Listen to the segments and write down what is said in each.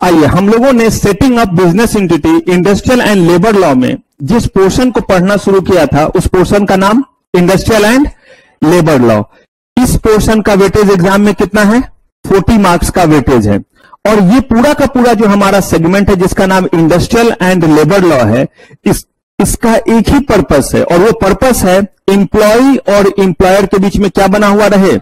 आइए हम लोगों ने setting up business entity industrial and labour law में जिस पोर्शन को पढ़ना शुरू किया था उस पोर्शन का नाम इंडस्ट्रियल एंड लेबर लॉ। इस पोर्शन का वेटेज एग्जाम में कितना है? 40 मार्क्स का वेटेज है। और ये पूरा का पूरा जो हमारा सेगमेंट है जिसका नाम इंडस्ट्रियल एंड लेबर लॉ है, इसका एक ही पर्पस है और वो पर्पस है एम्प्लॉय और एम्प्लॉयर के बीच में क्या बना हुआ रहे?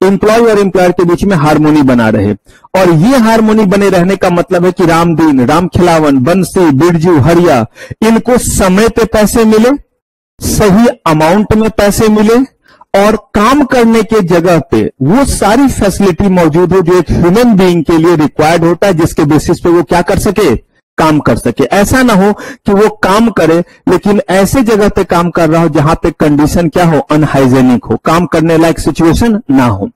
एम्प्लॉय और एम्प्लॉयर के बीच में हार्मोनी बना रहे। और ये हार्मोनी बने रहने का मतलब है कि रामदीन, रामखिलावन, बंसी, बिरजू, हरिया, इनको समय पे पैसे मिले, सही अमाउंट में पैसे मिले और काम करने के जगह पे वो सारी फैसिलिटी मौजूद हो जो एक ह्यूमन बीइंग के लिए रिक्वायर्ड होता है, जिसके बेसिस पे वो क्या कर सके? काम कर सके। ऐसा ना हो कि वो काम करे लेकिन ऐसे जगह पे काम कर रहा हो जहां पे कंडीशन क्या हो? अनहाइजेनिक हो, काम करने लायक सिचुएशन ना हो।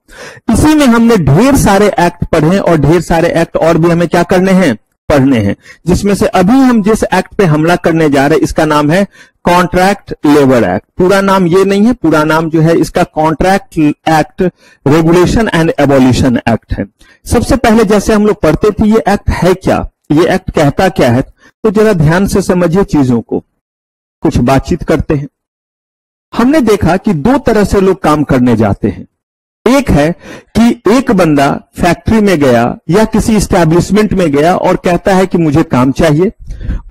इसी में हमने ढेर सारे एक्ट पढ़े और ढेर सारे एक्ट और भी हमें क्या करने हैं? पढ़ने हैं। जिसमें से अभी हम जिस एक्ट पे हमला करने जा रहे हैं इसका नाम है कॉन्ट्रैक्ट लेबर एक्ट। पूरा नाम ये नहीं है, पूरा नाम जो है इसका contract act regulation and abolition act है। सबसे पहले जैसे हम लोग पढ़ते थे ये एक्ट है क्या, ये एक्ट कहता क्या है, तो जरा ध्यान से समझिए चीजों को, कुछ बातचीत करते हैं। हमने देखा कि दो तरह से लोग काम करने जाते हैं। एक है कि एक बंदा फैक्ट्री में गया या किसी एस्टैब्लिशमेंट में गया और कहता है कि मुझे काम चाहिए,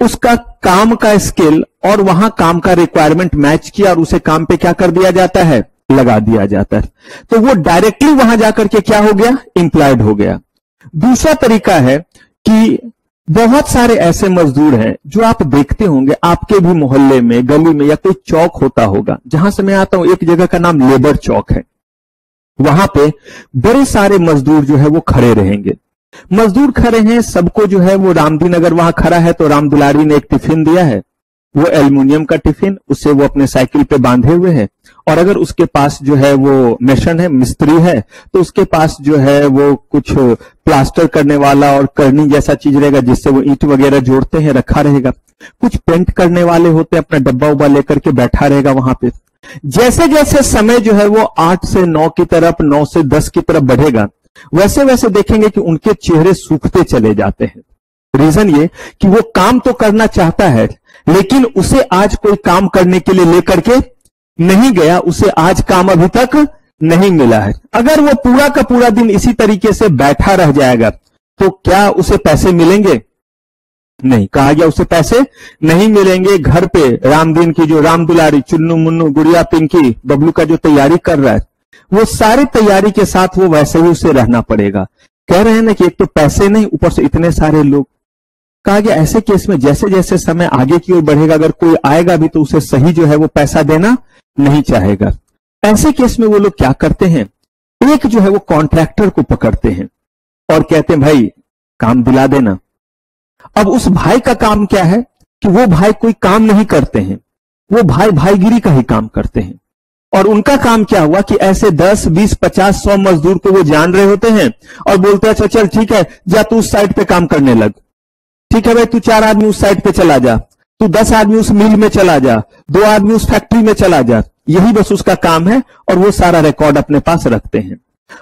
उसका काम का स्किल और वहां काम का रिक्वायरमेंट मैच किया और उसे काम पे क्या कर दिया जाता है? लगा दिया जाता है। तो वो डायरेक्टली वहां जाकर के क्या हो गया? एम्प्लॉयड हो गया। दूसरा तरीका है कि बहुत सारे ऐसे मजदूर हैं जो आप देखते होंगे आपके भी मोहल्ले में, गली में या कोई चौक होता होगा। जहां से मैं आता हूं एक जगह का नाम लेबर चौक है, वहां पे बड़े सारे मजदूर जो है वो खड़े रहेंगे। मजदूर खड़े हैं, सबको जो है वो रामदीन अगर वहां खड़ा है तो राम दुलारी ने एक टिफिन दिया है, वो एल्युमिनियम का टिफिन, उससे वो अपने साइकिल पे बांधे हुए हैं। और अगर उसके पास जो है वो मेशन है, मिस्त्री है, तो उसके पास जो है वो कुछ प्लास्टर करने वाला और करनी जैसा चीज रहेगा जिससे वो ईंट वगैरह जोड़ते हैं, रखा रहेगा। कुछ पेंट करने वाले होते हैं, अपना डब्बा उब्बा लेकर के बैठा रहेगा वहां पे। जैसे जैसे समय जो है वो 8 से 9 की तरफ, 9 से 10 की तरफ बढ़ेगा, वैसे वैसे देखेंगे कि उनके चेहरे सूखते चले जाते हैं। रीजन ये कि वो काम तो करना चाहता है लेकिन उसे आज कोई काम करने के लिए लेकर के नहीं गया, उसे आज काम अभी तक नहीं मिला है। अगर वो पूरा का पूरा दिन इसी तरीके से बैठा रह जाएगा तो क्या उसे पैसे मिलेंगे? नहीं, कहा गया उसे पैसे नहीं मिलेंगे। घर पे रामदीन की जो राम दुलारी, चुन्नू मुन्नू, गुड़िया, पिंकी, बबलू का जो तैयारी कर रहा है वो सारी तैयारी के साथ वो वैसे ही उसे रहना पड़ेगा। कह रहे हैं ना कि एक तो पैसे नहीं, ऊपर से इतने सारे लोग। कहा गया ऐसे केस में जैसे जैसे समय आगे की ओर बढ़ेगा अगर कोई आएगा भी तो उसे सही जो है वो पैसा देना नहीं चाहेगा। ऐसे केस में वो लोग क्या करते हैं, एक जो है वो कॉन्ट्रैक्टर को पकड़ते हैं और कहते हैं भाई काम दिला देना। अब उस भाई का काम क्या है कि वो भाई कोई काम नहीं करते हैं, वो भाई भाईगिरी का ही काम करते हैं। और उनका काम क्या हुआ कि ऐसे 10, 20, 50, 100 मजदूर को वो जान रहे होते हैं और बोलते हैं अच्छा चल ठीक है जा तू उस साइड पे काम करने लग, ठीक है भाई तू 4 आदमी उस साइड पे चला जा, तू 10 आदमी उस मिल में चला जा, 2 आदमी उस फैक्ट्री में चला जा। यही बस उसका काम है और वो सारा रिकॉर्ड अपने पास रखते हैं।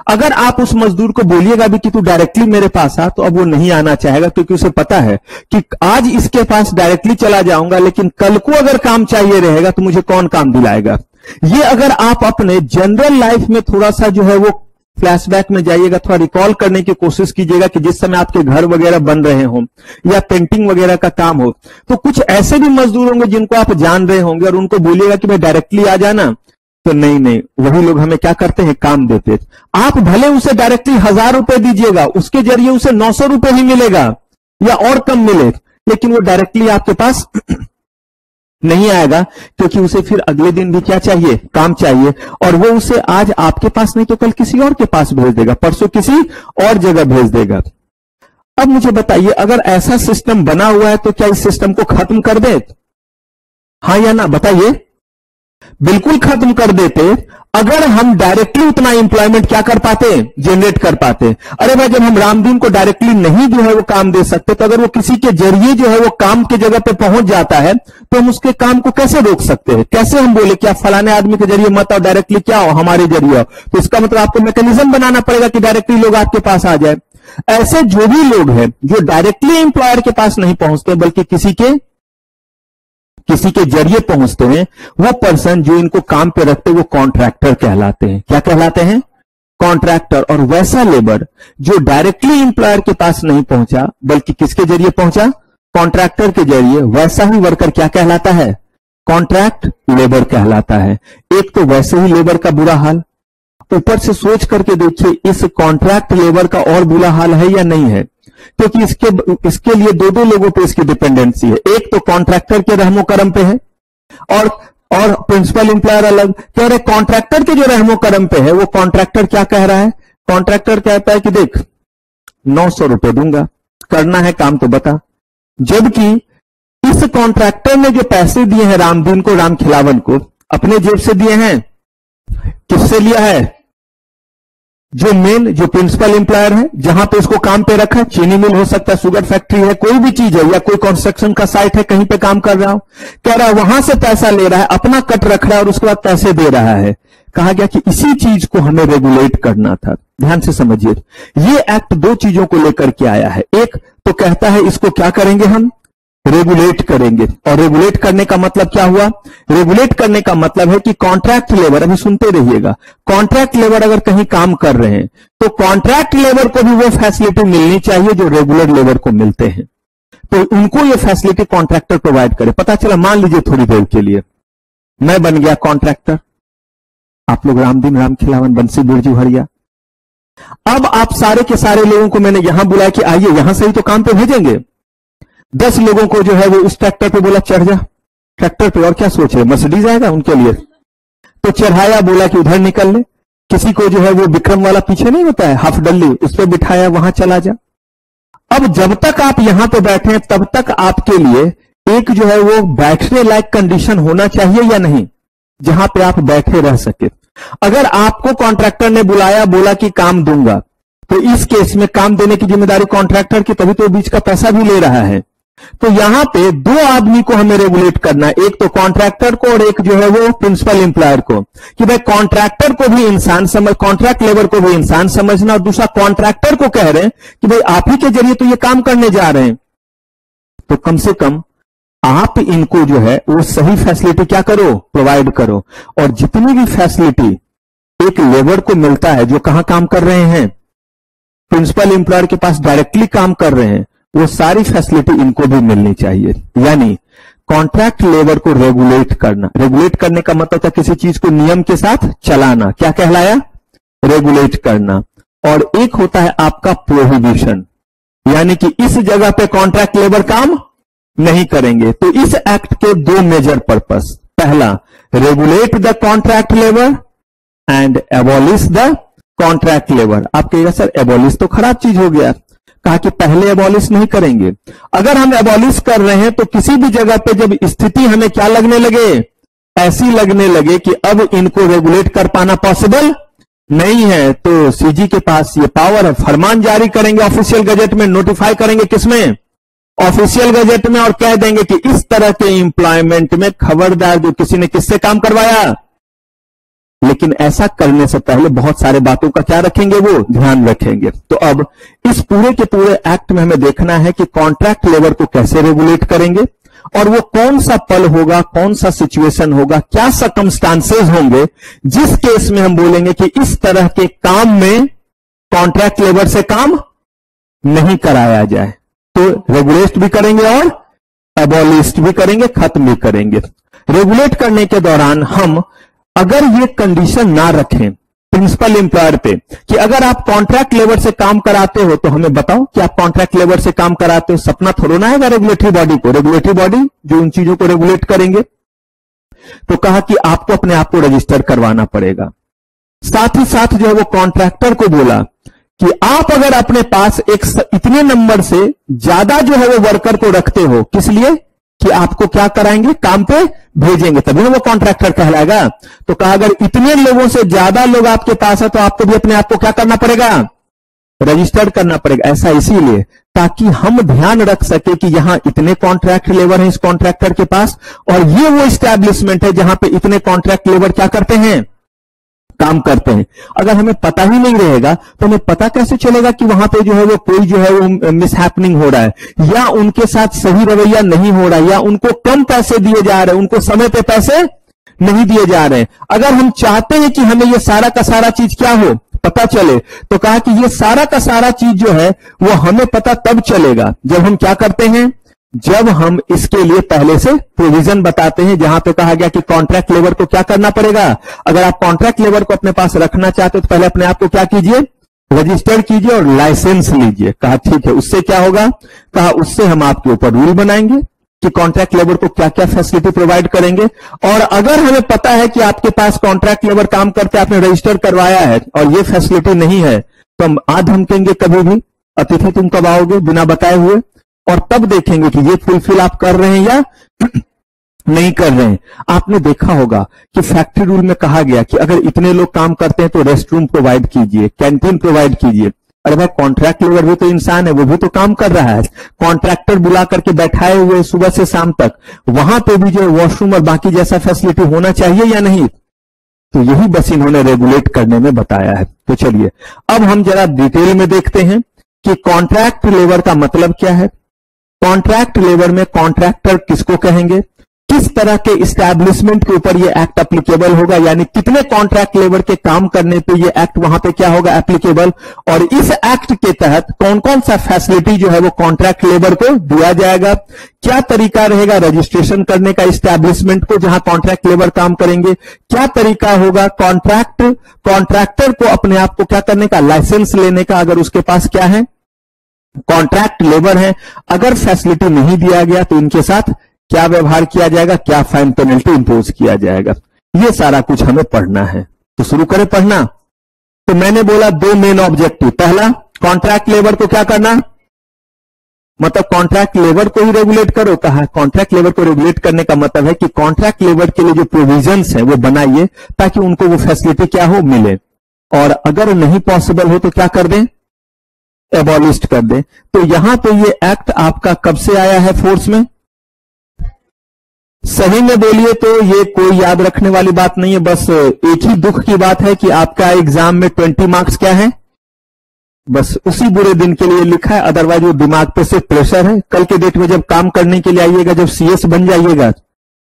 अगर आप उस मजदूर को बोलिएगा भी कि तू डायरेक्टली मेरे पास आ, तो अब वो नहीं आना चाहेगा क्योंकि उसे पता है कि आज इसके पास डायरेक्टली चला जाऊंगा लेकिन कल को अगर काम चाहिए रहेगा तो मुझे कौन काम दिलाएगा। ये अगर आप अपने जनरल लाइफ में थोड़ा सा जो है वो फ्लैशबैक में जाइएगा, थोड़ा रिकॉल करने की कोशिश कीजिएगा कि जिस समय आपके घर वगैरह बन रहे हो या पेंटिंग वगैरह का काम हो तो कुछ ऐसे भी मजदूर होंगे जिनको आप जान रहे होंगे और उनको बोलिएगा कि भाई डायरेक्टली आ जाना, तो नहीं, वही लोग हमें क्या करते हैं, काम देते। आप भले उसे डायरेक्टली 1000 रुपए दीजिएगा, उसके जरिए उसे 900 रुपए ही मिलेगा या और कम मिले, लेकिन वो डायरेक्टली आपके पास नहीं आएगा क्योंकि उसे फिर अगले दिन भी क्या चाहिए, काम चाहिए। और वो उसे आज आपके पास नहीं तो कल किसी और के पास भेज देगा, परसों किसी और जगह भेज देगा। अब मुझे बताइए अगर ऐसा सिस्टम बना हुआ है तो क्या इस सिस्टम को खत्म कर दे? हाँ या ना बताइए? बिल्कुल खत्म कर देते अगर हम डायरेक्टली उतना एम्प्लॉयमेंट क्या कर पाते, जनरेट कर पाते। अरे भाई जब हम रामदीन को डायरेक्टली नहीं जो है वो काम दे सकते तो अगर वो किसी के जरिए जो है वो काम की जगह पे पहुंच जाता है तो हम उसके काम को कैसे रोक सकते हैं? कैसे हम बोले कि आप फलाने आदमी के जरिए मत आओ, डायरेक्टली क्या हो हमारे जरिए आओ? तो इसका मतलब आपको मैकेनिज्म बनाना पड़ेगा कि डायरेक्टली लोग आपके पास आ जाए। ऐसे जो भी लोग हैं जो डायरेक्टली एम्प्लॉयर के पास नहीं पहुंचते बल्कि किसी के जरिए पहुंचते हैं, वो पर्सन जो इनको काम पे रखते हैं वो कॉन्ट्रैक्टर कहलाते हैं। क्या कहलाते हैं? कॉन्ट्रैक्टर। और वैसा लेबर जो डायरेक्टली एम्प्लॉयर के पास नहीं पहुंचा बल्कि किसके जरिए पहुंचा? कॉन्ट्रैक्टर के जरिए, वैसा ही वर्कर क्या कहलाता है? कॉन्ट्रैक्ट लेबर कहलाता है। एक तो वैसे ही लेबर का बुरा हाल, ऊपर से सोच करके देखिए इस कॉन्ट्रैक्ट लेबर का और बुरा हाल है या नहीं है, क्योंकि इसके लिए दो लोगों पे इसकी डिपेंडेंसी है। एक तो कॉन्ट्रैक्टर के रहमो करम पे है और प्रिंसिपल एम्प्लॉयर अलग। कह रहे कॉन्ट्रैक्टर के जो रहमो करम पे है वो कॉन्ट्रैक्टर क्या कह रहा है? कॉन्ट्रैक्टर कहता है कि देख 900 रुपए दूंगा, करना है काम तो बता। जबकि इस कॉन्ट्रैक्टर ने जो पैसे दिए हैं रामदीन को, राम खिलावन को, अपने जेब से दिए हैं। किससे लिया है? जो प्रिंसिपल एम्प्लॉयर है, जहां पे उसको काम पे रखा है, चीनी मिल हो सकता है, शुगर फैक्ट्री है, कोई भी चीज है, या कोई कंस्ट्रक्शन का साइट है, कहीं पे काम कर रहा हो, कह रहा है वहां से पैसा ले रहा है, अपना कट रख रहा है और उसके बाद पैसे दे रहा है। कहा गया कि इसी चीज को हमें रेगुलेट करना था। ध्यान से समझिए, ये एक्ट दो चीजों को लेकर के आया है। एक तो कहता है इसको क्या करेंगे? हम रेगुलेट करेंगे। और रेगुलेट करने का मतलब क्या हुआ? रेगुलेट करने का मतलब है कि कॉन्ट्रैक्ट लेबर, अभी सुनते रहिएगा, कॉन्ट्रैक्ट लेबर अगर कहीं काम कर रहे हैं तो कॉन्ट्रैक्ट लेबर को भी वो फैसिलिटी मिलनी चाहिए जो रेगुलर लेबर को मिलते हैं। तो उनको ये फैसिलिटी कॉन्ट्रैक्टर प्रोवाइड करे। पता चला, मान लीजिए थोड़ी देर के लिए मैं बन गया कॉन्ट्रैक्टर, आप लोग रामदीन, राम खिलावन, बंसी, बिरजू, हरिया। अब आप सारे के सारे लोगों को मैंने यहां बुलाया कि आइए, यहां से ही तो काम पे भेजेंगे। 10 लोगों को जो है वो उस ट्रैक्टर पे बोला चढ़ जा ट्रैक्टर पे, और क्या सोच रहे मर्सिडीज आएगा उनके लिए, तो चढ़ाया, बोला कि उधर निकल ले। किसी को जो है वो विक्रम वाला पीछे नहीं होता है हाफ डल्ली, उस पर बिठाया, वहां चला जा। अब जब तक आप यहां पे बैठे हैं तब तक आपके लिए एक जो है वो बैठने लायक कंडीशन होना चाहिए या नहीं, जहां पे आप बैठे रह सके। अगर आपको कॉन्ट्रैक्टर ने बुलाया, बोला कि काम दूंगा, तो इस केस में काम देने की जिम्मेदारी कॉन्ट्रैक्टर की, तभी तो बीच का पैसा भी ले रहा है। तो यहां पे दो आदमी को हमें रेगुलेट करना है, एक तो कॉन्ट्रैक्टर को और एक जो है वो प्रिंसिपल एम्प्लॉयर को, कि भाई कॉन्ट्रैक्टर को भी इंसान समझ, कॉन्ट्रैक्ट लेबर को भी इंसान समझना, और दूसरा कॉन्ट्रैक्टर को कह रहे हैं कि भाई आप ही के जरिए तो ये काम करने जा रहे हैं, तो कम से कम आप इनको जो है वो सही फैसिलिटी क्या करो? प्रोवाइड करो। और जितनी भी फैसिलिटी एक लेबर को मिलता है जो कहां काम कर रहे हैं, प्रिंसिपल एम्प्लॉयर के पास डायरेक्टली काम कर रहे हैं, वो सारी फैसिलिटी इनको भी मिलनी चाहिए। यानी कॉन्ट्रैक्ट लेबर को रेगुलेट करना। रेगुलेट करने का मतलब था किसी चीज को नियम के साथ चलाना। क्या कहलाया? रेगुलेट करना। और एक होता है आपका प्रोहिबिशन, यानी कि इस जगह पे कॉन्ट्रैक्ट लेबर काम नहीं करेंगे। तो इस एक्ट के दो मेजर पर्पस, पहला regulate the contract labour and abolish the contract labour. आप कहिएगा सर एबॉलिश तो खराब चीज हो गया। कहा कि पहले एबॉलिश नहीं करेंगे। अगर हम एबॉलिश कर रहे हैं तो किसी भी जगह पे जब स्थिति हमें क्या लगने लगे, ऐसी लगने लगे कि अब इनको रेगुलेट कर पाना पॉसिबल नहीं है, तो सीजी के पास ये पावर है, फरमान जारी करेंगे, ऑफिशियल गजेट में नोटिफाई करेंगे, किसमें? ऑफिशियल गजेट में, और कह देंगे कि इस तरह के एम्प्लॉयमेंट में खबरदार जो किसी ने किससे काम करवाया। लेकिन ऐसा करने से पहले बहुत सारे बातों का क्या रखेंगे? वो ध्यान रखेंगे। तो अब इस पूरे के पूरे एक्ट में हमें देखना है कि कॉन्ट्रैक्ट लेबर को कैसे रेगुलेट करेंगे, और वो कौन सा पल होगा, कौन सा सिचुएशन होगा, क्या सर्कमस्टांसेस होंगे जिस केस में हम बोलेंगे कि इस तरह के काम में कॉन्ट्रैक्ट लेबर से काम नहीं कराया जाए। तो रेगुलेट भी करेंगे और एबॉलिस्ट भी करेंगे, खत्म भी करेंगे। रेगुलेट करने के दौरान हम अगर ये कंडीशन ना रखें प्रिंसिपल एम्प्लॉयर पे कि अगर आप कॉन्ट्रैक्ट लेबर से काम कराते हो तो हमें बताओ कि आप कॉन्ट्रैक्ट लेबर से काम कराते हो, सपना थोड़ा ना आएगा रेगुलेटरी बॉडी को। रेगुलेटरी बॉडी जो उन चीजों को रेगुलेट करेंगे, तो कहा कि आपको अपने आप को रजिस्टर करवाना पड़ेगा। साथ ही साथ जो है वो कॉन्ट्रैक्टर को बोला कि आप अगर अपने पास एक इतने नंबर से ज्यादा जो है वो वर्कर को रखते हो, किस लिए? कि आपको क्या कराएंगे? काम पे भेजेंगे, तभी ना वो कॉन्ट्रैक्टर कहलाएगा। तो कहा अगर इतने लोगों से ज्यादा लोग आपके पास है तो आपको भी अपने आप को क्या करना पड़ेगा? रजिस्टर्ड करना पड़ेगा। ऐसा इसीलिए ताकि हम ध्यान रख सके कि यहां इतने कॉन्ट्रैक्ट लेबर हैं इस कॉन्ट्रैक्टर के पास, और ये वो एस्टैब्लिशमेंट है जहां पे इतने कॉन्ट्रैक्ट लेबर क्या करते हैं? काम करते हैं। अगर हमें पता ही नहीं रहेगा तो हमें पता कैसे चलेगा कि वहां पे जो है वो कोई जो है वो मिसहैपनिंग हो रहा है, या उनके साथ सही रवैया नहीं हो रहा है, या उनको कम पैसे दिए जा रहे हैं, उनको समय पे पैसे नहीं दिए जा रहे हैं। अगर हम चाहते हैं कि हमें ये सारा का सारा चीज क्या हो, पता चले, तो कहा कि ये सारा का सारा चीज जो है वो हमें पता तब चलेगा जब हम क्या करते हैं, जब हम इसके लिए पहले से प्रोविजन बताते हैं, जहां पे कहा गया कि कॉन्ट्रैक्ट लेबर को क्या करना पड़ेगा। अगर आप कॉन्ट्रैक्ट लेबर को अपने पास रखना चाहते हो तो पहले अपने आप को क्या कीजिए, रजिस्टर कीजिए और लाइसेंस लीजिए। कहा ठीक है, उससे क्या होगा, कहा उससे हम आपके ऊपर रूल बनाएंगे कि कॉन्ट्रैक्ट लेबर को क्या क्या फैसिलिटी प्रोवाइड करेंगे। और अगर हमें पता है कि आपके पास कॉन्ट्रैक्ट लेबर काम करते, आपने रजिस्टर करवाया है और ये फैसिलिटी नहीं है, तो हम धमकेंगे कभी भी, अतिथि तुम कब आओगे, बिना बताए हुए, और तब देखेंगे कि ये फुलफिल आप कर रहे हैं या नहीं कर रहे हैं। आपने देखा होगा कि फैक्ट्री रूल में कहा गया कि अगर इतने लोग काम करते हैं तो रेस्ट रूम प्रोवाइड कीजिए, कैंटीन प्रोवाइड कीजिए। अरे भाई, कॉन्ट्रैक्ट लेबर भी तो इंसान है, वो भी तो काम कर रहा है। कॉन्ट्रैक्टर बुला करके बैठाए हुए सुबह से शाम तक, वहां पे भी जो वॉशरूम और बाकी जैसा फैसिलिटी होना चाहिए या नहीं, तो यही बस इन्होंने रेगुलेट करने में बताया है। तो चलिए अब हम जरा डिटेल में देखते हैं कि कॉन्ट्रैक्ट लेबर का मतलब क्या है। कॉन्ट्रैक्ट लेबर में कॉन्ट्रैक्टर किसको कहेंगे, किस तरह के इस्टेब्लिशमेंट के ऊपर ये एक्ट एप्लीकेबल होगा, यानी कितने कॉन्ट्रैक्ट लेबर के काम करने पे ये एक्ट वहां पे क्या होगा, एप्लीकेबल, और इस एक्ट के तहत कौन कौन सा फैसिलिटी जो है वो कॉन्ट्रैक्ट लेबर को दिया जाएगा, क्या तरीका रहेगा रजिस्ट्रेशन करने का इस्टेब्लिशमेंट को जहां कॉन्ट्रैक्ट लेबर काम करेंगे, क्या तरीका होगा कॉन्ट्रैक्टर को अपने आप को क्या करने का, लाइसेंस लेने का, अगर उसके पास क्या है, कॉन्ट्रैक्ट लेबर है। अगर फैसिलिटी नहीं दिया गया तो इनके साथ क्या व्यवहार किया जाएगा, क्या फाइन पेनल्टी इंपोज किया जाएगा, ये सारा कुछ हमें पढ़ना है। तो शुरू करें पढ़ना। तो मैंने बोला दो मेन ऑब्जेक्टिव, पहला कॉन्ट्रैक्ट लेबर को क्या करना, मतलब कॉन्ट्रैक्ट लेबर को ही रेगुलेट करो। कहा कॉन्ट्रैक्ट लेबर को रेगुलेट करने का मतलब है कि कॉन्ट्रैक्ट लेबर के लिए जो प्रोविजंस हैं वो बनाइए ताकि उनको वो फैसिलिटी क्या हो, मिले, और अगर नहीं पॉसिबल हो तो क्या कर दें, एबॉलिस्ट कर दें। तो यहां पे ये एक्ट आपका कब से आया है फोर्स में, सही में बोलिए तो ये कोई याद रखने वाली बात नहीं है, बस एक ही दुख की बात है कि आपका एग्जाम में 20 मार्क्स क्या है, बस उसी बुरे दिन के लिए लिखा है, अदरवाइज वो दिमाग पे से प्रेशर है। कल के डेट में जब काम करने के लिए आइएगा, जब सीएस बन जाइएगा,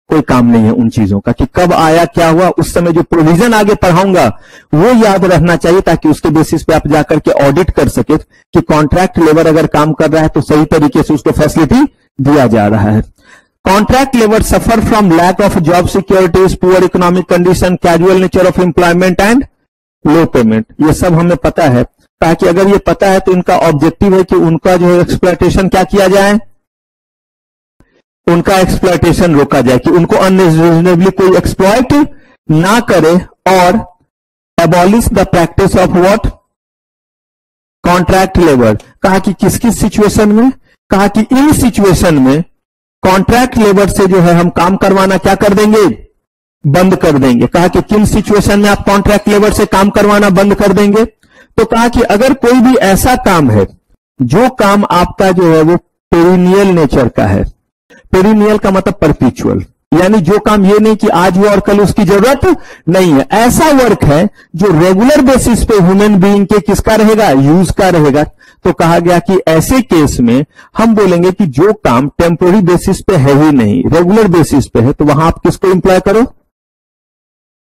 कोई काम नहीं है उन चीजों का कि कब आया क्या हुआ। उस समय जो प्रोविजन आगे पढ़ाऊंगा वो याद रहना चाहिए ताकि उसके बेसिस पे आप जाकर के ऑडिट कर सके कि कॉन्ट्रैक्ट लेबर अगर काम कर रहा है तो सही तरीके से उसको फैसिलिटी दिया जा रहा है। Contract labour suffer from lack of job securities, poor economic condition, casual nature of employment and low payment. ये सब हमें पता है, ताकि अगर ये पता है तो इनका ऑब्जेक्टिव है कि उनका जो है एक्सप्लॉयटेशन क्या किया जाए, उनका एक्सप्लॉयटेशन रोका जाए, कि उनको अनरीजनेबली कोई एक्सप्लॉयट ना करे, और abolish the practice of what, contract labour. कहा कि किस किस सिचुएशन में, कहा कि इन सिचुएशन में कॉन्ट्रैक्ट लेबर से जो है हम काम करवाना क्या कर देंगे, बंद कर देंगे। कहा कि किन सिचुएशन में आप कॉन्ट्रैक्ट लेबर से काम करवाना बंद कर देंगे, तो कहा कि अगर कोई भी ऐसा काम है जो काम आपका जो है वो पेरिनियल नेचर का है। पेरिनियल का मतलब परपीचुअल, यानी जो काम ये नहीं कि आज हुआ और कल उसकी जरूरत नहीं है, ऐसा वर्क है जो रेगुलर बेसिस पे ह्यूमन बीइंग के किसका रहेगा, यूज का रहेगा। तो कहा गया कि ऐसे केस में हम बोलेंगे कि जो काम टेम्पोररी बेसिस पे है ही नहीं, रेगुलर बेसिस पे है, तो वहां आप किसको एम्प्लॉय करो,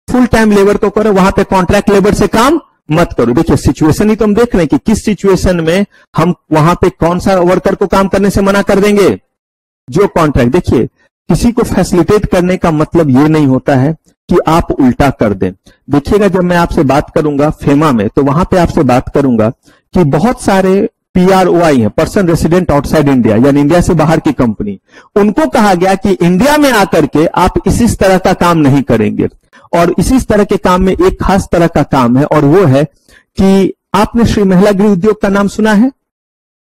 फुल टाइम लेबर को करो, वहां पे कॉन्ट्रैक्ट लेबर से काम मत करो। देखिए सिचुएशन ही तो हम देख रहे हैं कि किस सिचुएशन में हम वहां पे कौन सा वर्कर को काम करने से मना कर देंगे, जो कॉन्ट्रैक्ट। देखिए किसी को फैसिलिटेट करने का मतलब ये नहीं होता है कि आप उल्टा कर दें। देखिएगा जब मैं आपसे बात करूंगा फेमा में, तो वहां पे आपसे बात करूंगा कि बहुत सारे PROI है, पर्सन रेसिडेंट आउटसाइड इंडिया, यानी इंडिया से बाहर की कंपनी, उनको कहा गया कि इंडिया में आकर के आप इस तरह का काम नहीं करेंगे। और इसी तरह के काम में एक खास तरह का काम है, और वो है कि आपने श्री महिला गृह उद्योग का नाम सुना है।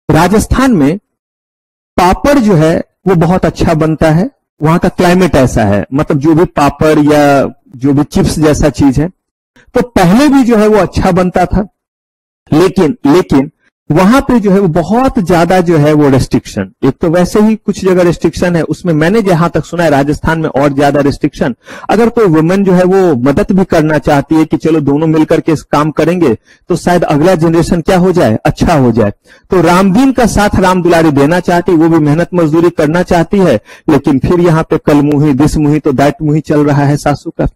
राजस्थान में पापड़ जो है वो बहुत अच्छा बनता है, वहां का क्लाइमेट ऐसा है, मतलब जो भी पापड़ या जो भी चिप्स जैसा चीज है, तो पहले भी जो है वो अच्छा बनता था। लेकिन वहां पे जो है वो बहुत ज्यादा जो है वो रेस्ट्रिक्शन, एक तो वैसे ही कुछ जगह रेस्ट्रिक्शन है, उसमें मैंने जहां तक सुना है राजस्थान में और ज्यादा रेस्ट्रिक्शन। अगर कोई वुमेन जो है वो मदद भी करना चाहती है कि चलो दोनों मिलकर के इस काम करेंगे तो शायद अगला जनरेशन क्या हो जाए, अच्छा हो जाए। तो रामदीन का साथ राम दुलारी देना चाहती, वो भी मेहनत मजदूरी करना चाहती है, लेकिन फिर यहाँ पे कल मुही दिस मुही तो दैट मुही चल रहा है सासू का।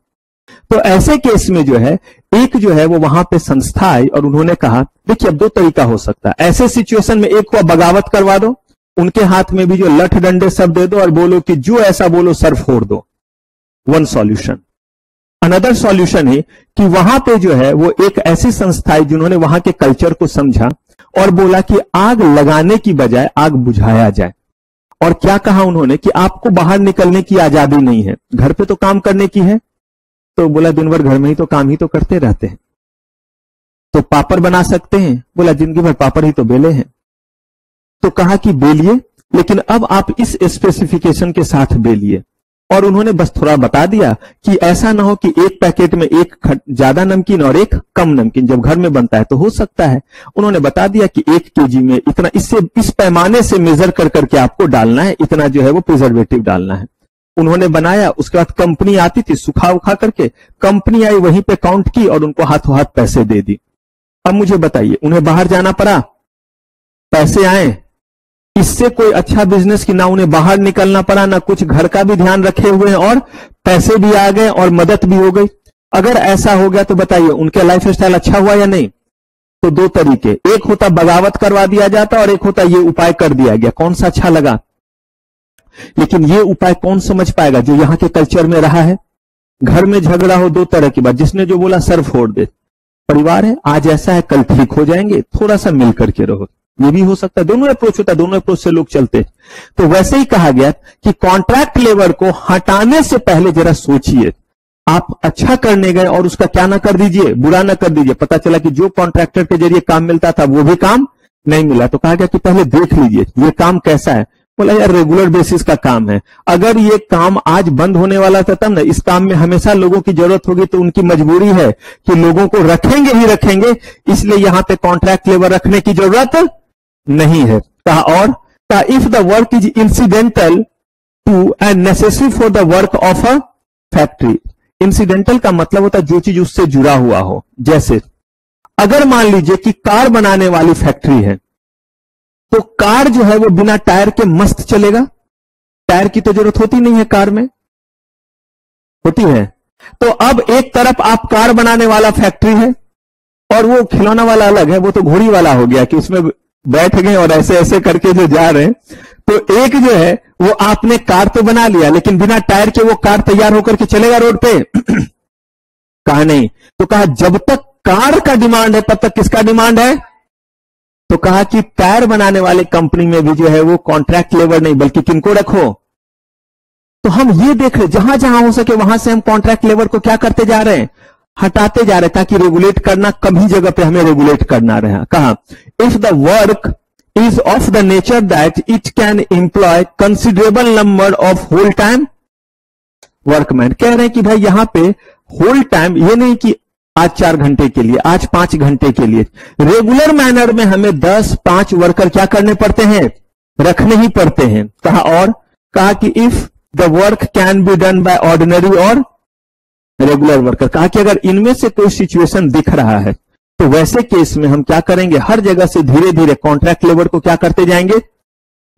तो ऐसे केस में जो है एक जो है वो वहां पे संस्था आई और उन्होंने कहा देखिए अब दो तरीका हो सकता है, ऐसे सिचुएशन में एक को बगावत करवा दो, उनके हाथ में भी जो लठ डंडे सब दे दो और बोलो कि जो ऐसा बोलो सर फोड़ दो, वन सॉल्यूशन। अनदर सॉल्यूशन है कि वहां पे जो है वो एक ऐसी संस्था है जिन्होंने वहां के कल्चर को समझा और बोला कि आग लगाने की बजाय आग बुझाया जाए। और क्या कहा उन्होंने कि आपको बाहर निकलने की आजादी नहीं है, घर पे तो काम करने की है। तो बोला दिन भर घर में ही तो काम ही तो करते रहते हैं, तो पापड़ बना सकते हैं। बोला जिंदगी भर पापड़ ही तो बेले हैं। तो कहा कि बेलिए, लेकिन अब आप इस स्पेसिफिकेशन के साथ बेलिए। और उन्होंने बस थोड़ा बता दिया कि ऐसा ना हो कि एक पैकेट में एक ज्यादा नमकीन और एक कम नमकीन, जब घर में बनता है तो हो सकता है। उन्होंने बता दिया कि 1 केजी में इतना, इससे इस पैमाने से मेजर कर करके आपको डालना है, इतना जो है वो प्रिजर्वेटिव डालना है। उन्होंने बनाया, उसके बाद कंपनी आती थी सुखा उखा करके, कंपनी आई वहीं पे काउंट की और उनको हाथों हाथ पैसे दे दी। अब मुझे बताइए उन्हें बाहर जाना पड़ा, पैसे आए, इससे कोई अच्छा बिजनेस की ना उन्हें बाहर निकलना पड़ा, ना कुछ घर का भी ध्यान रखे हुए हैं और पैसे भी आ गए और मदद भी हो गई। अगर ऐसा हो गया तो बताइए उनके लाइफ स्टाइल अच्छा हुआ या नहीं? तो दो तरीके, एक होता बगावत करवा दिया जाता और एक होता ये उपाय कर दिया गया। कौन सा अच्छा लगा? लेकिन ये उपाय कौन समझ पाएगा? जो यहां के कल्चर में रहा है। घर में झगड़ा हो दो तरह की बात, जिसने जो बोला सर फोड़ दे, परिवार है आज ऐसा है कल ठीक हो जाएंगे, थोड़ा सा मिल करके रहो, ये भी हो सकता है। दोनों अप्रोच होता है, दोनों अप्रोच से लोग चलते। तो वैसे ही कहा गया कि कॉन्ट्रैक्ट लेबर को हटाने से पहले जरा सोचिए, आप अच्छा करने गए और उसका क्या ना कर दीजिए, बुरा ना कर दीजिए। पता चला कि जो कॉन्ट्रैक्टर के जरिए काम मिलता था वो भी काम नहीं मिला, तो कहा गया कि पहले देख लीजिए ये काम कैसा है। बोला यार रेगुलर बेसिस का काम है, अगर ये काम आज बंद होने वाला था तब ना, इस काम में हमेशा लोगों की जरूरत होगी, तो उनकी मजबूरी है कि लोगों को रखेंगे ही रखेंगे, इसलिए यहां पे कॉन्ट्रैक्ट लेबर रखने की जरूरत नहीं है। कहा और कहा if the work is incidental to and necessary for the work of a factory. Incidental का मतलब होता है जो चीज उससे जुड़ा हुआ हो। जैसे अगर मान लीजिए कि कार बनाने वाली फैक्ट्री है, तो कार जो है वो बिना टायर के मस्त चलेगा, टायर की तो जरूरत होती नहीं है, कार में होती है। तो अब एक तरफ आप कार बनाने वाला फैक्ट्री है और वो खिलौना वाला अलग है, वो तो घोड़ी वाला हो गया कि उसमें बैठ गए और ऐसे ऐसे करके जो जा रहे हैं। तो एक जो है वो आपने कार तो बना लिया, लेकिन बिना टायर के वो कार तैयार होकर के चलेगा रोड पे? कहा नहीं। तो कहा जब तक कार का डिमांड है तब तक किसका डिमांड है? तो कहा कि टायर बनाने वाले कंपनी में भी जो है वो कॉन्ट्रैक्ट लेबर नहीं बल्कि किनको रखो। तो हम ये देख रहे जहां जहां हो सके वहां से हम कॉन्ट्रैक्ट लेबर को क्या करते जा रहे हैं, हटाते जा रहे हैं, ताकि रेगुलेट करना कभी जगह पे हमें रेगुलेट करना रहा। कहा if the work is of the nature that it can employ considerable number of whole time workmen। कह रहे हैं कि भाई यहां पे होल टाइम ये नहीं कि आज 4 घंटे के लिए, आज 5 घंटे के लिए, रेगुलर मैनर में हमें 10-5 वर्कर क्या करने पड़ते हैं, रखने ही पड़ते हैं। कहा और कहा कि if the work can be done by ordinary और रेगुलर वर्कर। कहा कि अगर इनमें से कोई सिचुएशन दिख रहा है तो वैसे केस में हम क्या करेंगे, हर जगह से धीरे धीरे कॉन्ट्रैक्ट लेबर को क्या करते जाएंगे।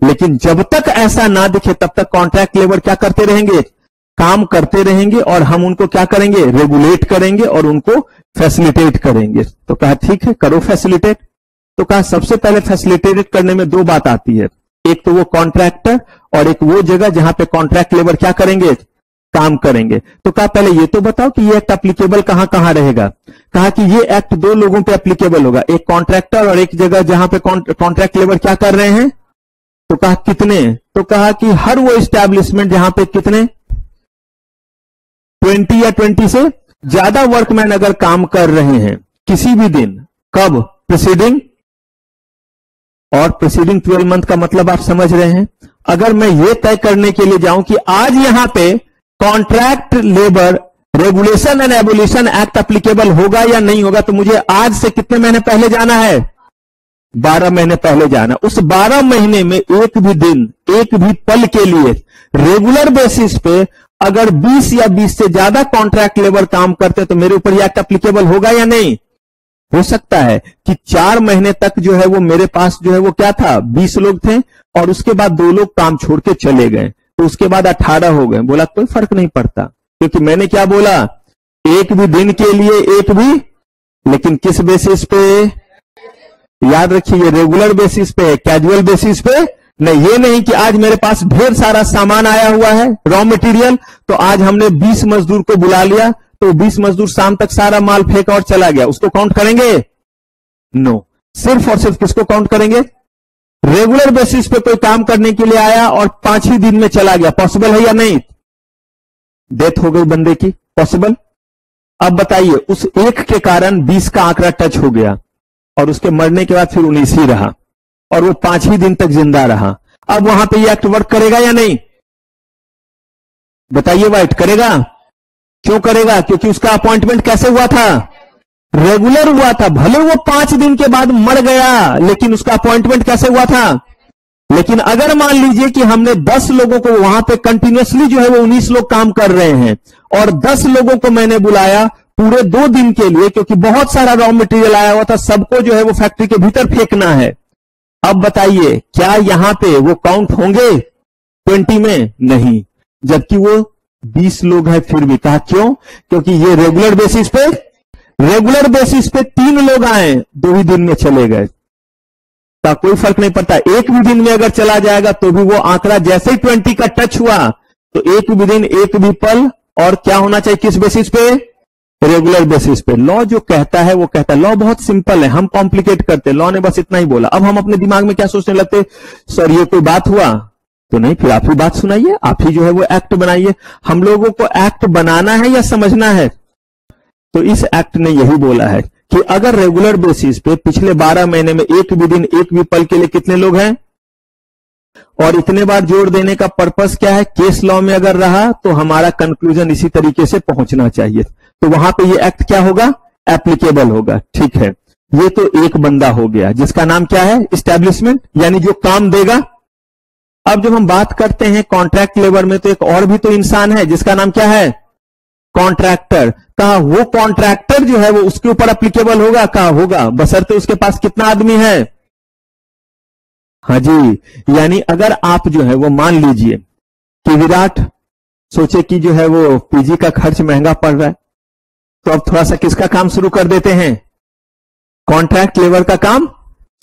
लेकिन जब तक ऐसा ना दिखे तब तक कॉन्ट्रैक्ट लेबर क्या करते रहेंगे, काम करते रहेंगे, और हम उनको क्या करेंगे, रेगुलेट करेंगे और उनको फैसिलिटेट करेंगे। तो कहा ठीक है करो फैसिलिटेट। तो कहा सबसे पहले फैसिलिटेट करने में 2 बात आती है, एक तो वो कॉन्ट्रैक्टर और एक वो जगह जहां पे कॉन्ट्रैक्ट लेबर क्या करेंगे, काम करेंगे। तो कहा पहले ये तो बताओ कि ये एक्ट एप्लीकेबल कहां कहां रहेगा। कहा कि ये एक्ट 2 लोगों पे एप्लीकेबल होगा, एक कॉन्ट्रैक्टर और एक जगह जहां पे कॉन्ट्रैक्ट लेबर क्या कर रहे हैं। तो कहा कितने, तो कहा कि हर वो एस्टैब्लिशमेंट जहां पे कितने 20 या 20 से ज्यादा वर्कमैन अगर काम कर रहे हैं किसी भी दिन, कब, प्रीसीडिंग, और प्रीसीडिंग 12 मंथ का मतलब आप समझ रहे हैं। अगर मैं ये तय करने के लिए जाऊं कि आज यहां पे contract labour regulation and abolition act applicable होगा या नहीं होगा, तो मुझे आज से कितने महीने पहले जाना है, 12 महीने पहले जाना, उस 12 महीने में एक भी दिन, एक भी पल के लिए रेगुलर बेसिस पे अगर 20 या 20 से ज्यादा कॉन्ट्रैक्ट लेबर काम करते तो मेरे ऊपर यह एक्ट एप्लीकेबल होगा या नहीं? हो सकता है कि 4 महीने तक जो है वो मेरे पास जो है वो क्या था, 20 लोग थे और उसके बाद 2 लोग काम छोड़ के चले गए, तो उसके बाद 18 हो गए। बोला कोई फर्क नहीं पड़ता, क्योंकि मैंने क्या बोला, एक भी दिन के लिए एक भी, लेकिन किस बेसिस पे? याद रखिए, रेगुलर बेसिस पे, कैजुअल बेसिस पे नहीं। ये नहीं कि आज मेरे पास ढेर सारा सामान आया हुआ है, रॉ मटेरियल, तो आज हमने 20 मजदूर को बुला लिया, तो 20 मजदूर शाम तक सारा माल फेंका और चला गया, उसको काउंट करेंगे? नो। सिर्फ और सिर्फ किसको काउंट करेंगे? रेगुलर बेसिस पे कोई काम करने के लिए आया और 5 ही दिन में चला गया, पॉसिबल है या नहीं? डेथ हो गई बंदे की, पॉसिबल? अब बताइए, उस एक के कारण 20 का आंकड़ा टच हो गया और उसके मरने के बाद फिर 19 ही रहा और वो 5 ही दिन तक जिंदा रहा। अब वहां पे ये एक्ट वर्क करेगा या नहीं? बताइए वाइट, करेगा? क्यों करेगा? क्योंकि उसका अपॉइंटमेंट कैसे हुआ था? रेगुलर हुआ था। भले वो 5 दिन के बाद मर गया, लेकिन उसका अपॉइंटमेंट कैसे हुआ था? लेकिन अगर मान लीजिए कि हमने 10 लोगों को, वहां पे कंटिन्यूअसली जो है वो 19 लोग काम कर रहे हैं और 10 लोगों को मैंने बुलाया पूरे 2 दिन के लिए, क्योंकि बहुत सारा रॉ मटेरियल आया हुआ था, सबको जो है वो फैक्ट्री के भीतर फेंकना है। अब बताइए, क्या यहां पे वो काउंट होंगे 20 में? नहीं, जबकि वो 20 लोग हैं फिर भी। कहा क्यों? क्योंकि ये रेगुलर बेसिस पे 3 लोग आए, 2 ही दिन में चले गए, का कोई फर्क नहीं पड़ता। एक भी दिन में अगर चला जाएगा तो भी वो आंकड़ा जैसे ही 20 का टच हुआ तो एक भी दिन, एक भी पल, और क्या होना चाहिए, किस बेसिस पे? रेगुलर बेसिस पे। लॉ जो कहता है वो कहता है, लॉ बहुत सिंपल है, हम कॉम्प्लिकेट करते, लॉ ने बस इतना ही बोला। अब हम अपने दिमाग में क्या सोचने लगते, सर ये कोई बात हुआ? तो नहीं, फिर आप ही बात सुनाइए, आप ही जो है वो एक्ट बनाइए। हम लोगों को एक्ट बनाना है या समझना है? तो इस एक्ट ने यही बोला है कि अगर रेगुलर बेसिस पे पिछले 12 महीने में एक भी दिन, एक भी पल के लिए कितने लोग हैं, और इतने बार जोड़ देने का पर्पस क्या है, केस लॉ में अगर रहा तो हमारा कंक्लूजन इसी तरीके से पहुंचना चाहिए, तो वहां पे ये एक्ट क्या होगा, एप्लीकेबल होगा। ठीक है, ये तो एक बंदा हो गया जिसका नाम क्या है, एस्टैब्लिशमेंट, यानी जो काम देगा। अब जब हम बात करते हैं कॉन्ट्रैक्ट लेबर में, तो एक और भी तो इंसान है जिसका नाम क्या है, कॉन्ट्रैक्टर। कहा वो कॉन्ट्रैक्टर जो है वो उसके ऊपर एप्लीकेबल होगा? कहा होगा, बशर्ते उसके पास कितना आदमी है। हाँ जी, यानी अगर आप जो है वो मान लीजिए कि विराट सोचे कि जो है वो पीजी का खर्च महंगा पड़ रहा है, तो अब थोड़ा सा किसका काम शुरू कर देते हैं, कॉन्ट्रैक्ट लेबर का काम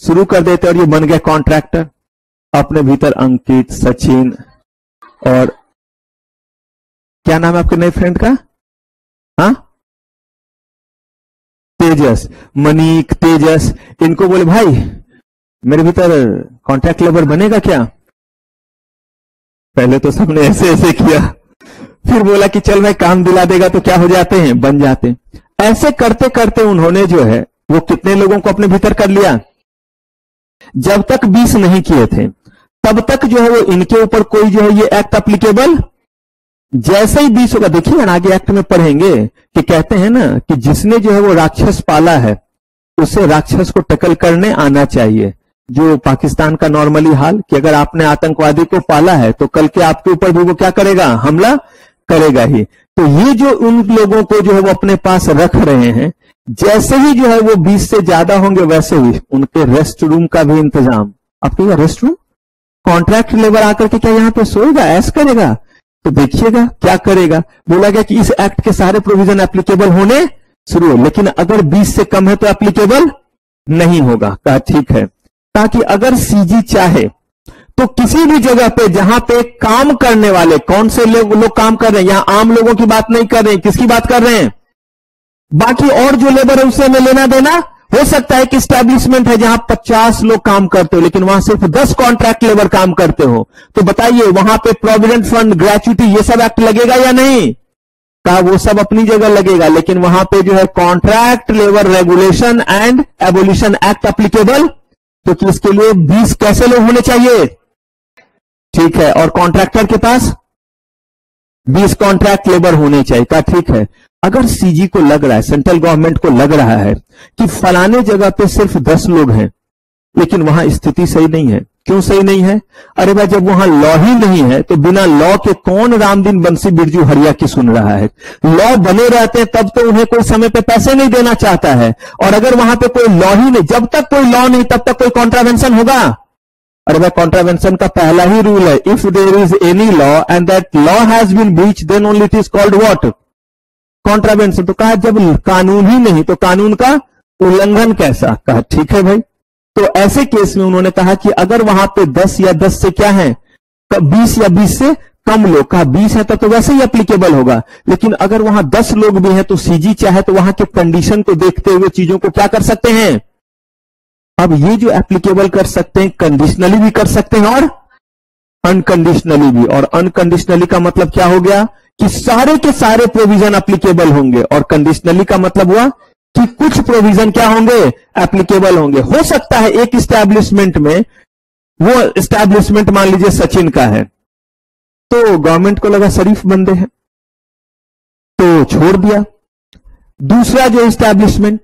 शुरू कर देते, और ये बन गया कॉन्ट्रैक्टर। अपने भीतर अंकित, सचिन और क्या नाम है आपके नए फ्रेंड का, हाँ तेजस, मनीक, तेजस, इनको बोले भाई मेरे भीतर कॉन्ट्रैक्ट लेबर बनेगा क्या? पहले तो सबने ऐसे ऐसे किया, फिर बोला कि चल भाई काम दिला देगा, तो क्या हो जाते हैं, बन जाते हैं। ऐसे करते करते उन्होंने जो है वो कितने लोगों को अपने भीतर कर लिया? जब तक 20 नहीं किए थे तब तक जो है वो इनके ऊपर कोई जो है ये एक्ट एप्लीकेबल, जैसे ही 20 होगा, देखिए आगे एक्ट में पढ़ेंगे कि कहते हैं ना कि जिसने जो है वो राक्षस पाला है उसे राक्षस को टक्कर करने आना चाहिए। जो पाकिस्तान का नॉर्मली हाल कि अगर आपने आतंकवादी को पाला है तो कल के आपके ऊपर भी वो क्या करेगा, हमला करेगा ही। तो ये जो उन लोगों को जो है वो अपने पास रख रहे हैं, जैसे ही जो है वो 20 से ज्यादा होंगे वैसे ही उनके रेस्ट रूम का भी इंतजाम। आप कहिएगा रेस्ट रूम, कॉन्ट्रैक्ट लेबर आकर के क्या यहां पे सोएगा, ऐसा करेगा? तो देखिएगा क्या करेगा। बोला गया कि इस एक्ट के सारे प्रोविजन एप्लीकेबल होने शुरू हो, लेकिन अगर 20 से कम है तो एप्लीकेबल नहीं होगा। कहा ठीक है, ताकि अगर सीजी चाहे तो किसी भी जगह पे जहां पे काम करने वाले, कौन से लोग काम कर रहे हैं, यहां आम लोगों की बात नहीं कर रहे हैं, किसकी बात कर रहे हैं, बाकी और जो लेबर है उससे हमें लेना देना। हो सकता है कि स्टैब्लिशमेंट है जहां 50 लोग काम करते हो लेकिन वहां सिर्फ 10 कॉन्ट्रैक्ट लेबर काम करते हो, तो बताइए वहां पे प्रोविडेंट फंड, ग्रेच्युटी, ये सब एक्ट लगेगा या नहीं? कहा वो सब अपनी जगह लगेगा, लेकिन वहां पे जो है contract labour regulation and abolition act applicable, क्योंकि इसके लिए 20 कैसे लोग होने चाहिए, ठीक है, और कॉन्ट्रैक्टर के पास 20 कॉन्ट्रैक्ट लेबर होने चाहिए। कहा ठीक है, अगर सीजी को लग रहा है, सेंट्रल गवर्नमेंट को लग रहा है कि फलाने जगह पे सिर्फ 10 लोग हैं, लेकिन वहां स्थिति सही नहीं है। क्यों सही नहीं है? अरे भाई, जब वहां लॉ ही नहीं है तो बिना लॉ के कौन रामदीन बंसी बिरजू हरिया की सुन रहा है? लॉ बने रहते हैं तब तो उन्हें कोई समय पे पैसे नहीं देना चाहता है, और अगर वहां पे कोई लॉ ही नहीं, जब तक कोई लॉ नहीं तब तक कोई कॉन्ट्रावेंशन होगा? अरे भाई, कॉन्ट्रावेंशन का पहला ही रूल है, if there is any law and that law has been breached then only it is called what? Contravention. तो कहा जब कानून ही नहीं तो कानून का उल्लंघन कैसा? कहा ठीक है भाई। तो ऐसे केस में उन्होंने कहा कि अगर वहां पे 10 या 10 से क्या है, 20 या 20 से कम लोग, कहा 20 है तब तो वैसे ही एप्लीकेबल होगा, लेकिन अगर वहां 10 लोग भी हैं तो सीजी चाहे तो वहां के कंडीशन को देखते हुए चीजों को क्या कर सकते हैं? अब ये जो एप्लीकेबल कर सकते हैं, कंडीशनली भी कर सकते हैं और अनकंडीशनली भी। और अनकंडीशनली का मतलब क्या हो गया कि सारे के सारे प्रोविजन एप्लीकेबल होंगे, और कंडीशनली का मतलब हुआ कि कुछ प्रोविजन क्या होंगे? एप्लीकेबल होंगे। हो सकता है एक इस्टेब्लिशमेंट में, वो इस्टेब्लिशमेंट मान लीजिए सचिन का है, तो गवर्नमेंट को लगा शरीफ बंदे हैं तो छोड़ दिया। दूसरा जो इस्टेब्लिशमेंट,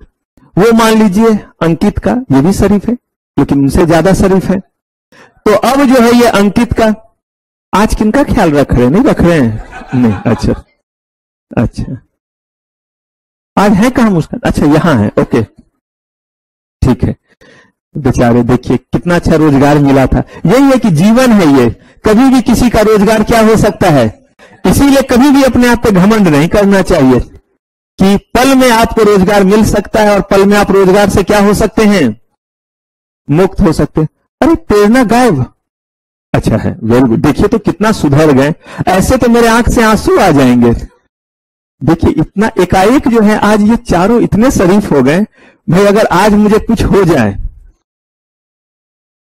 वो मान लीजिए अंकित का, ये भी शरीफ है लेकिन उनसे ज्यादा शरीफ है, तो अब जो है ये अंकित का, आज किनका ख्याल रख रहे हैं? नहीं रख रहे हैं? नहीं। अच्छा, आज है कहां मुस्कान? अच्छा, यहां है, ओके ठीक है। बेचारे देखिए कितना अच्छा रोजगार मिला था। यही है कि जीवन है ये, कभी भी किसी का रोजगार क्या हो सकता है। इसीलिए कभी भी अपने आप पे घमंड नहीं करना चाहिए कि पल में आपको रोजगार मिल सकता है और पल में आप रोजगार से क्या हो सकते हैं? मुक्त हो सकते हैं। अरे प्रेरणा गायब, अच्छा है, वेरी गुड। देखिए तो कितना सुधर गए, ऐसे तो मेरे आंख से आंसू आ जाएंगे। देखिए इतना एकाएक जो है आज ये चारों इतने शरीफ हो गए। भाई अगर आज मुझे कुछ हो जाए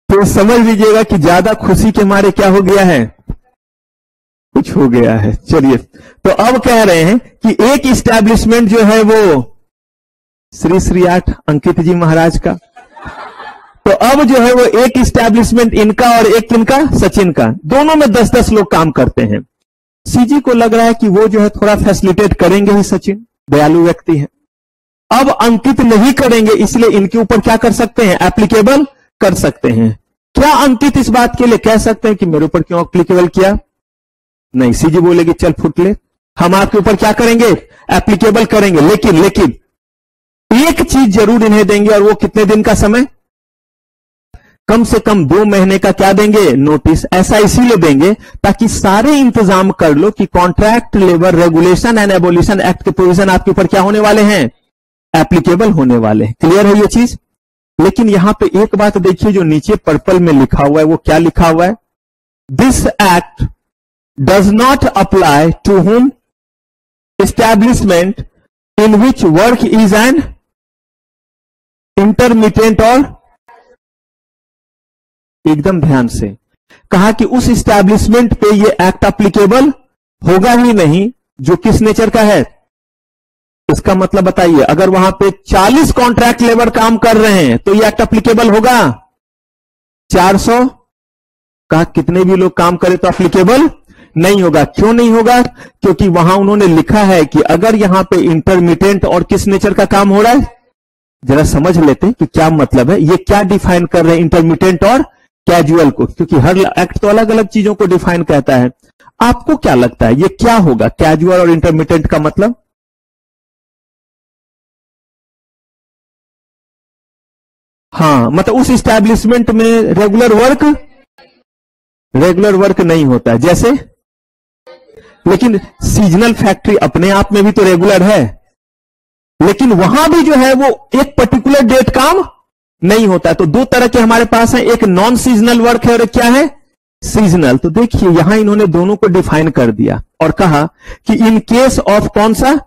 तो समझ लीजिएगा कि ज्यादा खुशी के मारे क्या हो गया है, कुछ हो गया है। चलिए, तो अब कह रहे हैं कि एक इस्टेब्लिशमेंट जो है वो श्री श्री 8 अंकित जी महाराज का, तो अब जो है वो एक इस्टेब्लिशमेंट इनका और एक किनका? सचिन का। दोनों में 10-10 लोग काम करते हैं। सीजी को लग रहा है कि वो जो है थोड़ा फैसिलिटेट करेंगे ही, सचिन दयालु व्यक्ति है। अब अंकित नहीं करेंगे, इसलिए इनके ऊपर क्या कर सकते हैं? एप्लीकेबल कर सकते हैं। क्या अंकित इस बात के लिए कह सकते हैं कि मेरे ऊपर क्यों एप्लीकेबल किया? नहीं, सीजी बोलेगी चल फुट ले, हम आपके ऊपर क्या करेंगे? एप्लीकेबल करेंगे। लेकिन एक चीज जरूर इन्हें देंगे, और वो कितने दिन का समय? कम से कम 2 महीने का क्या देंगे? नोटिस। ऐसा इसीलिए देंगे ताकि सारे इंतजाम कर लो कि contract labour regulation and abolition act के प्रोविजन आपके ऊपर क्या होने वाले हैं? एप्लीकेबल होने वाले हैं। क्लियर है ये चीज? लेकिन यहां पे एक बात देखिए, जो नीचे पर्पल में लिखा हुआ है वो क्या लिखा हुआ है? This act does not apply to home establishment in which work is an intermittent. और एकदम ध्यान से कहा कि उस इस्टेब्लिशमेंट पे ये एक्ट एप्लीकेबल होगा ही नहीं जो किस नेचर का है। इसका मतलब बताइए, अगर वहां पे 40 कॉन्ट्रैक्ट लेबर काम कर रहे हैं तो ये एक्ट एप्लीकेबल होगा? 400 कहा कितने भी लोग काम करें तो एप्लीकेबल नहीं होगा। क्यों नहीं होगा? क्योंकि वहां उन्होंने लिखा है कि अगर यहां पे इंटरमिटेंट और किस नेचर का काम हो रहा है, जरा समझ लेते हैं कि क्या मतलब है। ये क्या डिफाइन कर रहे हैं इंटरमिटेंट और कैजुअल को, क्योंकि हर एक्ट तो अलग अलग चीजों को डिफाइन करता है। आपको क्या लगता है ये क्या होगा कैजुअल और इंटरमिटेंट का मतलब? हाँ, मतलब उस इस्टेब्लिशमेंट में रेगुलर वर्क नहीं होता है जैसे, लेकिन सीजनल फैक्ट्री अपने आप में भी तो रेगुलर है, लेकिन वहां भी जो है वो एक पर्टिकुलर डेट काम नहीं होता है। तो 2 तरह के हमारे पास है, एक नॉन सीजनल वर्क है और एक क्या है? सीजनल। तो देखिए यहां इन्होंने दोनों को डिफाइन कर दिया और कहा कि इन केस ऑफ कौन सा?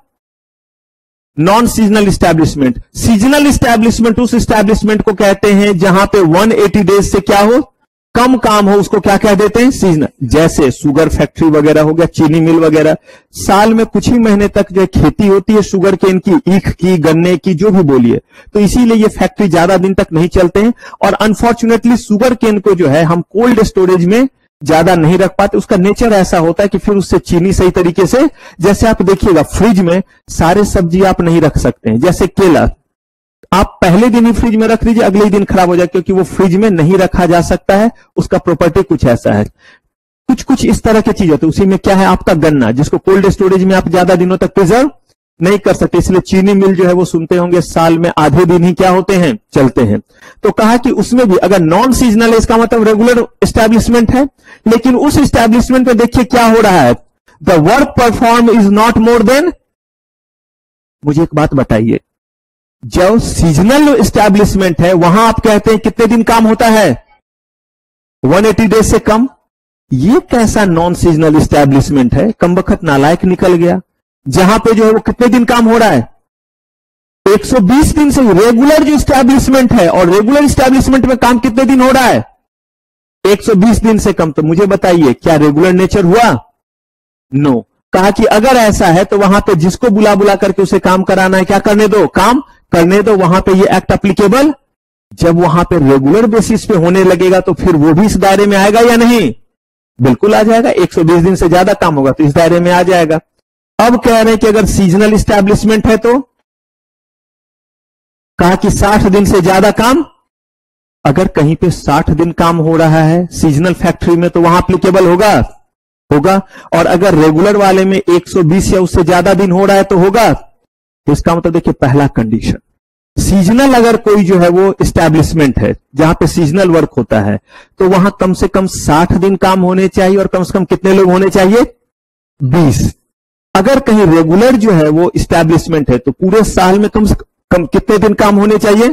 Non seasonal establishment. Seasonal establishment उस इस्टेब्लिशमेंट को कहते हैं जहां पे 180 डेज से क्या हो? कम काम हो, उसको क्या कह देते हैं? सीजनल। जैसे शुगर फैक्ट्री वगैरह हो गया, चीनी मिल वगैरह, साल में कुछ ही महीने तक जो खेती होती है शुगर केन की, ईख की, गन्ने की, जो भी बोलिए, तो इसीलिए ये फैक्ट्री ज्यादा दिन तक नहीं चलते हैं। और अनफॉर्चुनेटली शुगर केन को जो है हम कोल्ड स्टोरेज में ज्यादा नहीं रख पाते। उसका नेचर ऐसा होता है कि फिर उससे चीनी सही तरीके से, जैसे आप देखिए फ्रिज में सारे सब्जी आप नहीं रख सकते हैं। जैसे केला, आप पहले दिन ही फ्रिज में रख दीजिए, अगले ही दिन खराब हो जाए, क्योंकि वो फ्रिज में नहीं रखा जा सकता है, उसका प्रॉपर्टी कुछ ऐसा है। कुछ कुछ इस तरह की चीज होती है। उसी में क्या है, आपका गन्ना, जिसको कोल्ड स्टोरेज में आप ज्यादा दिनों तक प्रिजर्व नहीं कर सकते, इसलिए चीनी मिल जो है वो सुनते होंगे साल में आधे दिन ही क्या होते हैं, चलते हैं। तो कहा कि उसमें भी अगर नॉन सीजनल है, इसका मतलब रेगुलर एस्टैब्लिशमेंट है, लेकिन उस एस्टैब्लिशमेंट में देखिए क्या हो रहा है, the work perform is not more than. मुझे एक बात बताइए, जो सीजनल एस्टैब्लिशमेंट है वहां आप कहते हैं कितने दिन काम होता है, 180 डेज से कम। ये कैसा नॉन सीजनल एस्टैब्लिशमेंट है, कमबख्त नालायक निकल गया, जहां पे जो है वो कितने दिन काम हो रहा है, 120 दिन से। रेगुलर जो एस्टैब्लिशमेंट है, और रेगुलर एस्टैब्लिशमेंट में काम कितने दिन हो रहा है, 120 दिन से कम। तो मुझे बताइए क्या रेगुलर नेचर हुआ, नो। कहा कि अगर ऐसा है तो वहां पे जिसको बुला बुला करके उसे काम कराना है, क्या करने दो, काम करने दो, वहां पे ये एक्ट एप्लीकेबल। जब वहां पे रेगुलर बेसिस पे होने लगेगा तो फिर वो भी इस दायरे में आएगा या नहीं, बिल्कुल आ जाएगा। 120 दिन से ज्यादा काम होगा तो इस दायरे में आ जाएगा। अब कह रहे हैं कि अगर सीजनल एस्टैब्लिशमेंट है तो कहा कि 60 दिन से ज्यादा काम, अगर कहीं पे 60 दिन काम हो रहा है सीजनल फैक्ट्री में तो वहां एप्लीकेबल होगा, होगा। और अगर रेगुलर वाले में 120 या उससे ज्यादा दिन हो रहा है तो होगा। तो इसका मतलब देखिए, पहला कंडीशन, सीजनल अगर कोई जो है वो एस्टैब्लिशमेंट है जहां पे सीजनल वर्क होता है तो वहां कम से कम 60 दिन काम होने चाहिए, और कम से कम कितने लोग होने चाहिए, 20। अगर कहीं रेगुलर जो है वो एस्टैब्लिशमेंट है तो पूरे साल में कम से कम कितने दिन काम होने चाहिए,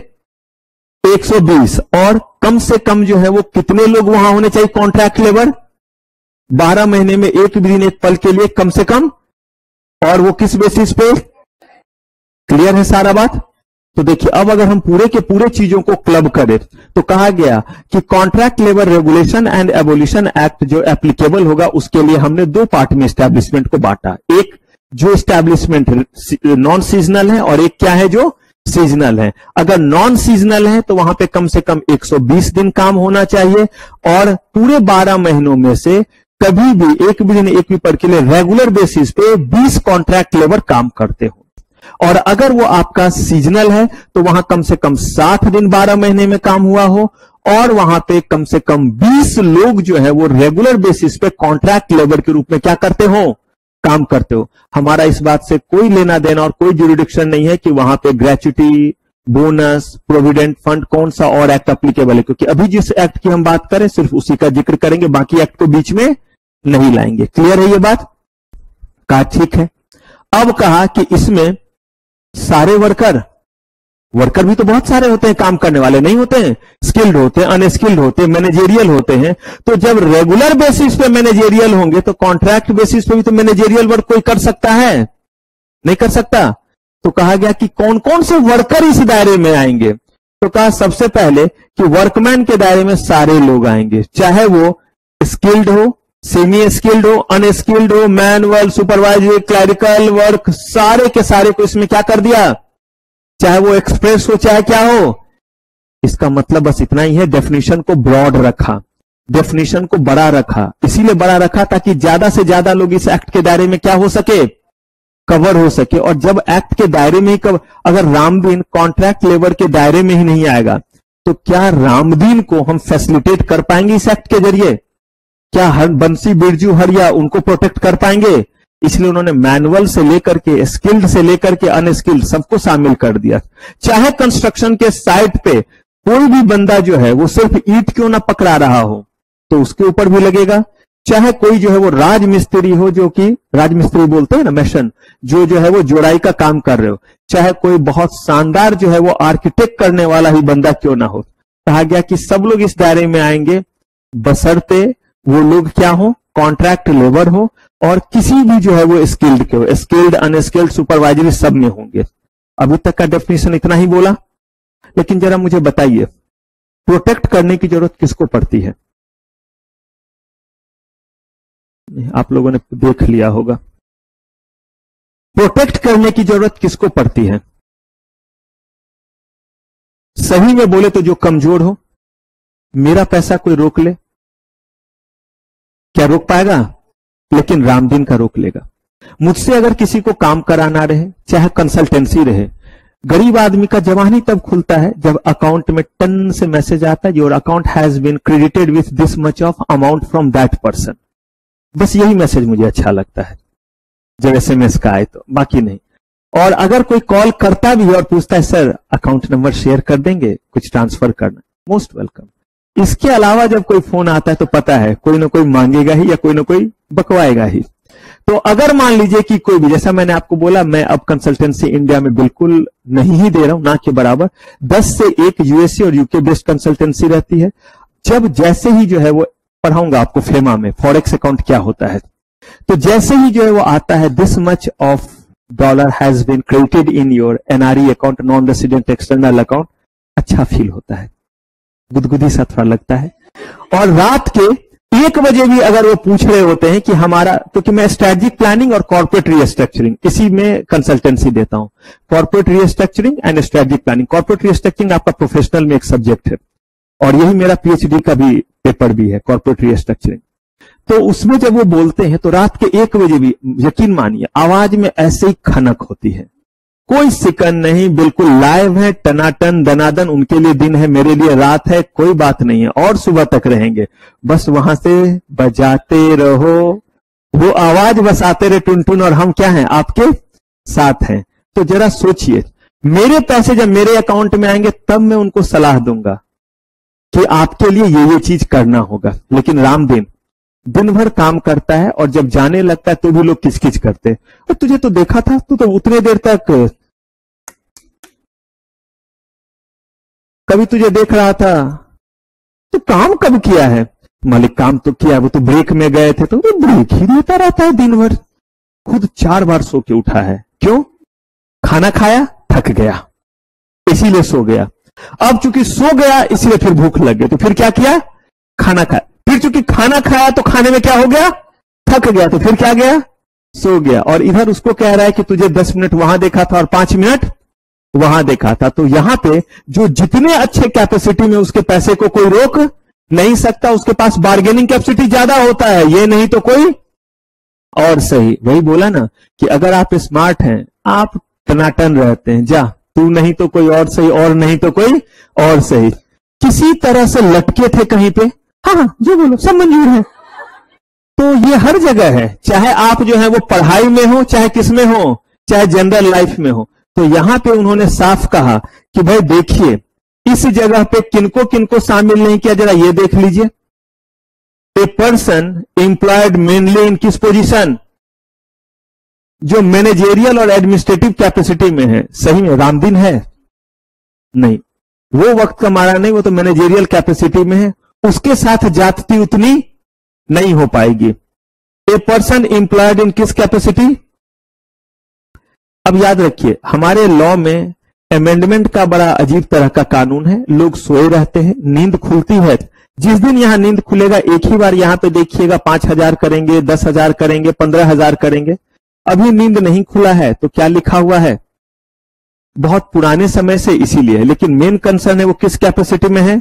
120। और कम से कम जो है वो कितने लोग वहां होने चाहिए, कॉन्ट्रैक्ट लेबर, 12 महीने में एक दिन एक पल के लिए कम से कम। और वो किस बेसिस पे, क्लियर है सारा बात। तो देखिए, अब अगर हम पूरे के पूरे चीजों को क्लब करें तो कहा गया कि contract labour regulation and abolition act जो एप्लीकेबल होगा उसके लिए हमने दो पार्ट में एस्टैब्लिशमेंट को बांटा। एक जो एस्टैब्लिशमेंट नॉन सीजनल है और एक क्या है जो सीजनल है। अगर नॉन सीजनल है तो वहां पे कम से कम 120 दिन काम होना चाहिए, और पूरे 12 महीनों में से कभी भी एक भी दिन एक भी पल के लिए रेगुलर बेसिस पे 20 कॉन्ट्रैक्ट लेबर काम करते हो। और अगर वो आपका सीजनल है तो वहां कम से कम 60 दिन 12 महीने में काम हुआ हो, और वहां पे कम से कम 20 लोग जो है वो रेगुलर बेसिस पे कॉन्ट्रैक्ट लेबर के रूप में क्या करते हो, काम करते हो। हमारा इस बात से कोई लेना देना और कोई जुरिडिक्शन नहीं है कि वहां पे ग्रेच्युटी, बोनस, प्रोविडेंट फंड कौन सा और एक्ट एप्लीकेबल है, क्योंकि अभी जिस एक्ट की हम बात करें सिर्फ उसी का जिक्र करेंगे, बाकी एक्ट को बीच में नहीं लाएंगे। क्लियर है ये बात, कहा ठीक है। अब कहा कि इसमें सारे वर्कर भी तो बहुत सारे होते हैं, काम करने वाले नहीं होते हैं, स्किल्ड होते हैं, अनस्किल्ड होते हैं, मैनेजेरियल होते हैं। तो जब रेगुलर बेसिस पे मैनेजेरियल होंगे तो कॉन्ट्रैक्ट बेसिस पे भी तो मैनेजेरियल वर्क कोई कर सकता है, नहीं कर सकता। तो कहा गया कि कौन कौन से वर्कर इस दायरे में आएंगे। तो कहा सबसे पहले कि वर्कमैन के दायरे में सारे लोग आएंगे, चाहे वो स्किल्ड हो, सेमी स्किल्ड हो, अनस्किल्ड हो, मैनुअल, सुपरवाइजरी, क्लरिकल वर्क, सारे के सारे को इसमें क्या कर दिया, चाहे वो एक्सप्रेस हो चाहे क्या हो। इसका मतलब बस इतना ही है, डेफिनेशन को ब्रॉड रखा, डेफिनेशन को बड़ा रखा। इसीलिए बड़ा रखा ताकि ज्यादा से ज्यादा लोग इस एक्ट के दायरे में क्या हो सके, कवर हो सके। और जब एक्ट के दायरे में ही अगर रामदीन कॉन्ट्रैक्ट लेबर के दायरे में ही नहीं आएगा तो क्या रामदीन को हम फैसिलिटेट कर पाएंगे इस एक्ट के जरिए, क्या हर बंसी बिरजू हरिया उनको प्रोटेक्ट कर पाएंगे। इसलिए उन्होंने मैनुअल से लेकर के स्किल्ड से लेकर के अनस्किल्ड सबको शामिल कर दिया। चाहे कंस्ट्रक्शन के साइट पे कोई भी बंदा जो है वो सिर्फ ईंट क्यों ना पकड़ा रहा हो तो उसके ऊपर भी लगेगा, चाहे कोई जो है वो राजमिस्त्री हो, जो कि राजमिस्त्री बोलते हैं ना, मेशन, जो है वो जोड़ाई का काम कर रहे हो, चाहे कोई बहुत शानदार जो है वो आर्किटेक्ट करने वाला ही बंदा क्यों ना हो। कहा गया कि सब लोग इस दायरे में आएंगे बशर्ते वो लोग क्या हो, कॉन्ट्रैक्ट लेबर हो, और किसी भी जो है वो स्किल्ड के हो, स्किल्ड अनस्किल्ड सुपरवाइजरी सब में होंगे। अभी तक का डेफिनेशन इतना ही बोला, लेकिन जरा मुझे बताइए प्रोटेक्ट करने की जरूरत किसको पड़ती है। आप लोगों ने देख लिया होगा, प्रोटेक्ट करने की जरूरत किसको पड़ती है। सही में बोले तो जो कमजोर हो, मेरा पैसा कोई रोक ले, क्या रोक पाएगा, लेकिन रामदीन का रोक लेगा। मुझसे अगर किसी को काम कराना रहे, चाहे कंसल्टेंसी रहे, गरीब आदमी का जवानी तब खुलता है जब अकाउंट में टन से मैसेज आता है, your account has been credited with this much of amount from that person. बस यही मैसेज मुझे अच्छा लगता है जब एसएमएस का आए तो, बाकी नहीं। और अगर कोई कॉल करता भी है और पूछता है सर अकाउंट नंबर शेयर कर देंगे, कुछ ट्रांसफर करना, मोस्ट वेलकम। इसके अलावा जब कोई फोन आता है तो पता है कोई ना कोई मांगेगा ही या कोई ना कोई बकवाएगा ही। तो अगर मान लीजिए कि कोई भी, जैसा मैंने आपको बोला, मैं अब कंसल्टेंसी इंडिया में बिल्कुल नहीं ही दे रहा हूं, ना के बराबर 10 से 1 यूएसए और यूके बेस्ड कंसल्टेंसी रहती है। जब जैसे ही जो है वो पढ़ाऊंगा आपको फेमा में फॉरेक्स अकाउंट क्या होता है, तो जैसे ही जो है वो आता है this much of dollar has been credited in your NRE account, non resident external account, अच्छा फील होता है, गुदगुदी सा थोड़ा लगता है। और रात के 1 बजे भी अगर वो पूछ रहे होते हैं कि हमारा, क्योंकि मैं स्ट्रेटेजिक प्लानिंग और कॉर्पोरेट रीस्ट्रक्चरिंग इसी में कंसल्टेंसी देता हूं, corporate restructuring and strategic planning. Corporate restructuring आपका प्रोफेशनल में एक सब्जेक्ट है और यही मेरा पीएचडी का भी पेपर भी है, कॉर्पोरेट रीस्ट्रक्चरिंग। तो उसमें जब वो बोलते हैं तो रात के 1 बजे भी यकीन मानिए आवाज में ऐसे ही खनक होती है, कोई सिकन नहीं, बिल्कुल लाइव है, टनाटन दनादन। उनके लिए दिन है, मेरे लिए रात है, कोई बात नहीं है और सुबह तक रहेंगे। बस वहां से बजाते रहो, वो आवाज बस आते रहे टुन, और हम क्या हैं, आपके साथ हैं। तो जरा सोचिए, मेरे पैसे जब मेरे अकाउंट में आएंगे तब मैं उनको सलाह दूंगा कि आपके लिए ये चीज करना होगा। लेकिन रामदीन दिन भर काम करता है और जब जाने लगता है तो भी लोग किचकिच करते हैं, और तुझे तो देखा था, तू तो उतने देर तक, कभी तुझे देख रहा था, तो काम कब किया है? मालिक काम तो किया, वो तो ब्रेक में गए थे, तो ब्रेक ही लेता रहता है दिन भर। खुद 4 बार सो के उठा है, क्यों? खाना खाया, थक गया, इसीलिए सो गया। अब चूंकि सो गया इसीलिए फिर भूख लग गई, तो फिर क्या किया? खाना खाया। फिर चूंकि खाना खाया तो खाने में क्या हो गया? थक गया, तो फिर क्या गया? सो गया। और इधर उसको कह रहा है कि तुझे 10 मिनट वहां देखा था और 5 मिनट वहां देखा था। तो यहां पे जो जितने अच्छे कैपेसिटी में उसके पैसे को कोई रोक नहीं सकता, उसके पास बार्गेनिंग कैपेसिटी ज्यादा होता है, ये नहीं तो कोई और सही। वही बोला ना कि अगर आप स्मार्ट हैं, आप टनाटन रहते हैं, जा तू नहीं तो कोई और सही, और नहीं तो कोई और सही, किसी तरह से लटके थे कहीं पे, हाँ जो बोलो सब मंजूर है। तो ये हर जगह है, चाहे आप जो है वो पढ़ाई में हो, चाहे किसमें हो, चाहे जनरल लाइफ में हो। तो यहां पे उन्होंने साफ कहा कि भाई देखिए इस जगह पे किनको किनको शामिल नहीं किया, जरा ये देख लीजिए। ए पर्सन एम्प्लॉयड मेनली इन किस पोजीशन? जो मैनेजेरियल और एडमिनिस्ट्रेटिव कैपेसिटी में है। सही में रामदीन है? नहीं, वो वक्त का मारा नहीं, वो तो मैनेजेरियल कैपेसिटी में है, उसके साथ जाति उतनी नहीं हो पाएगी। ए पर्सन एम्प्लॉयड इन किस कैपेसिटी? अब याद रखिए हमारे लॉ में अमेंडमेंट का बड़ा अजीब तरह का कानून है। लोग सोए रहते हैं, नींद खुलती है, जिस दिन यहां नींद खुलेगा एक ही बार यहां पे देखिएगा 5,000 करेंगे, 10,000 करेंगे, 15,000 करेंगे। अभी नींद नहीं खुला है तो क्या लिखा हुआ है? बहुत पुराने समय से इसीलिए है, लेकिन मेन कंसर्न है वो किस कैपेसिटी में है?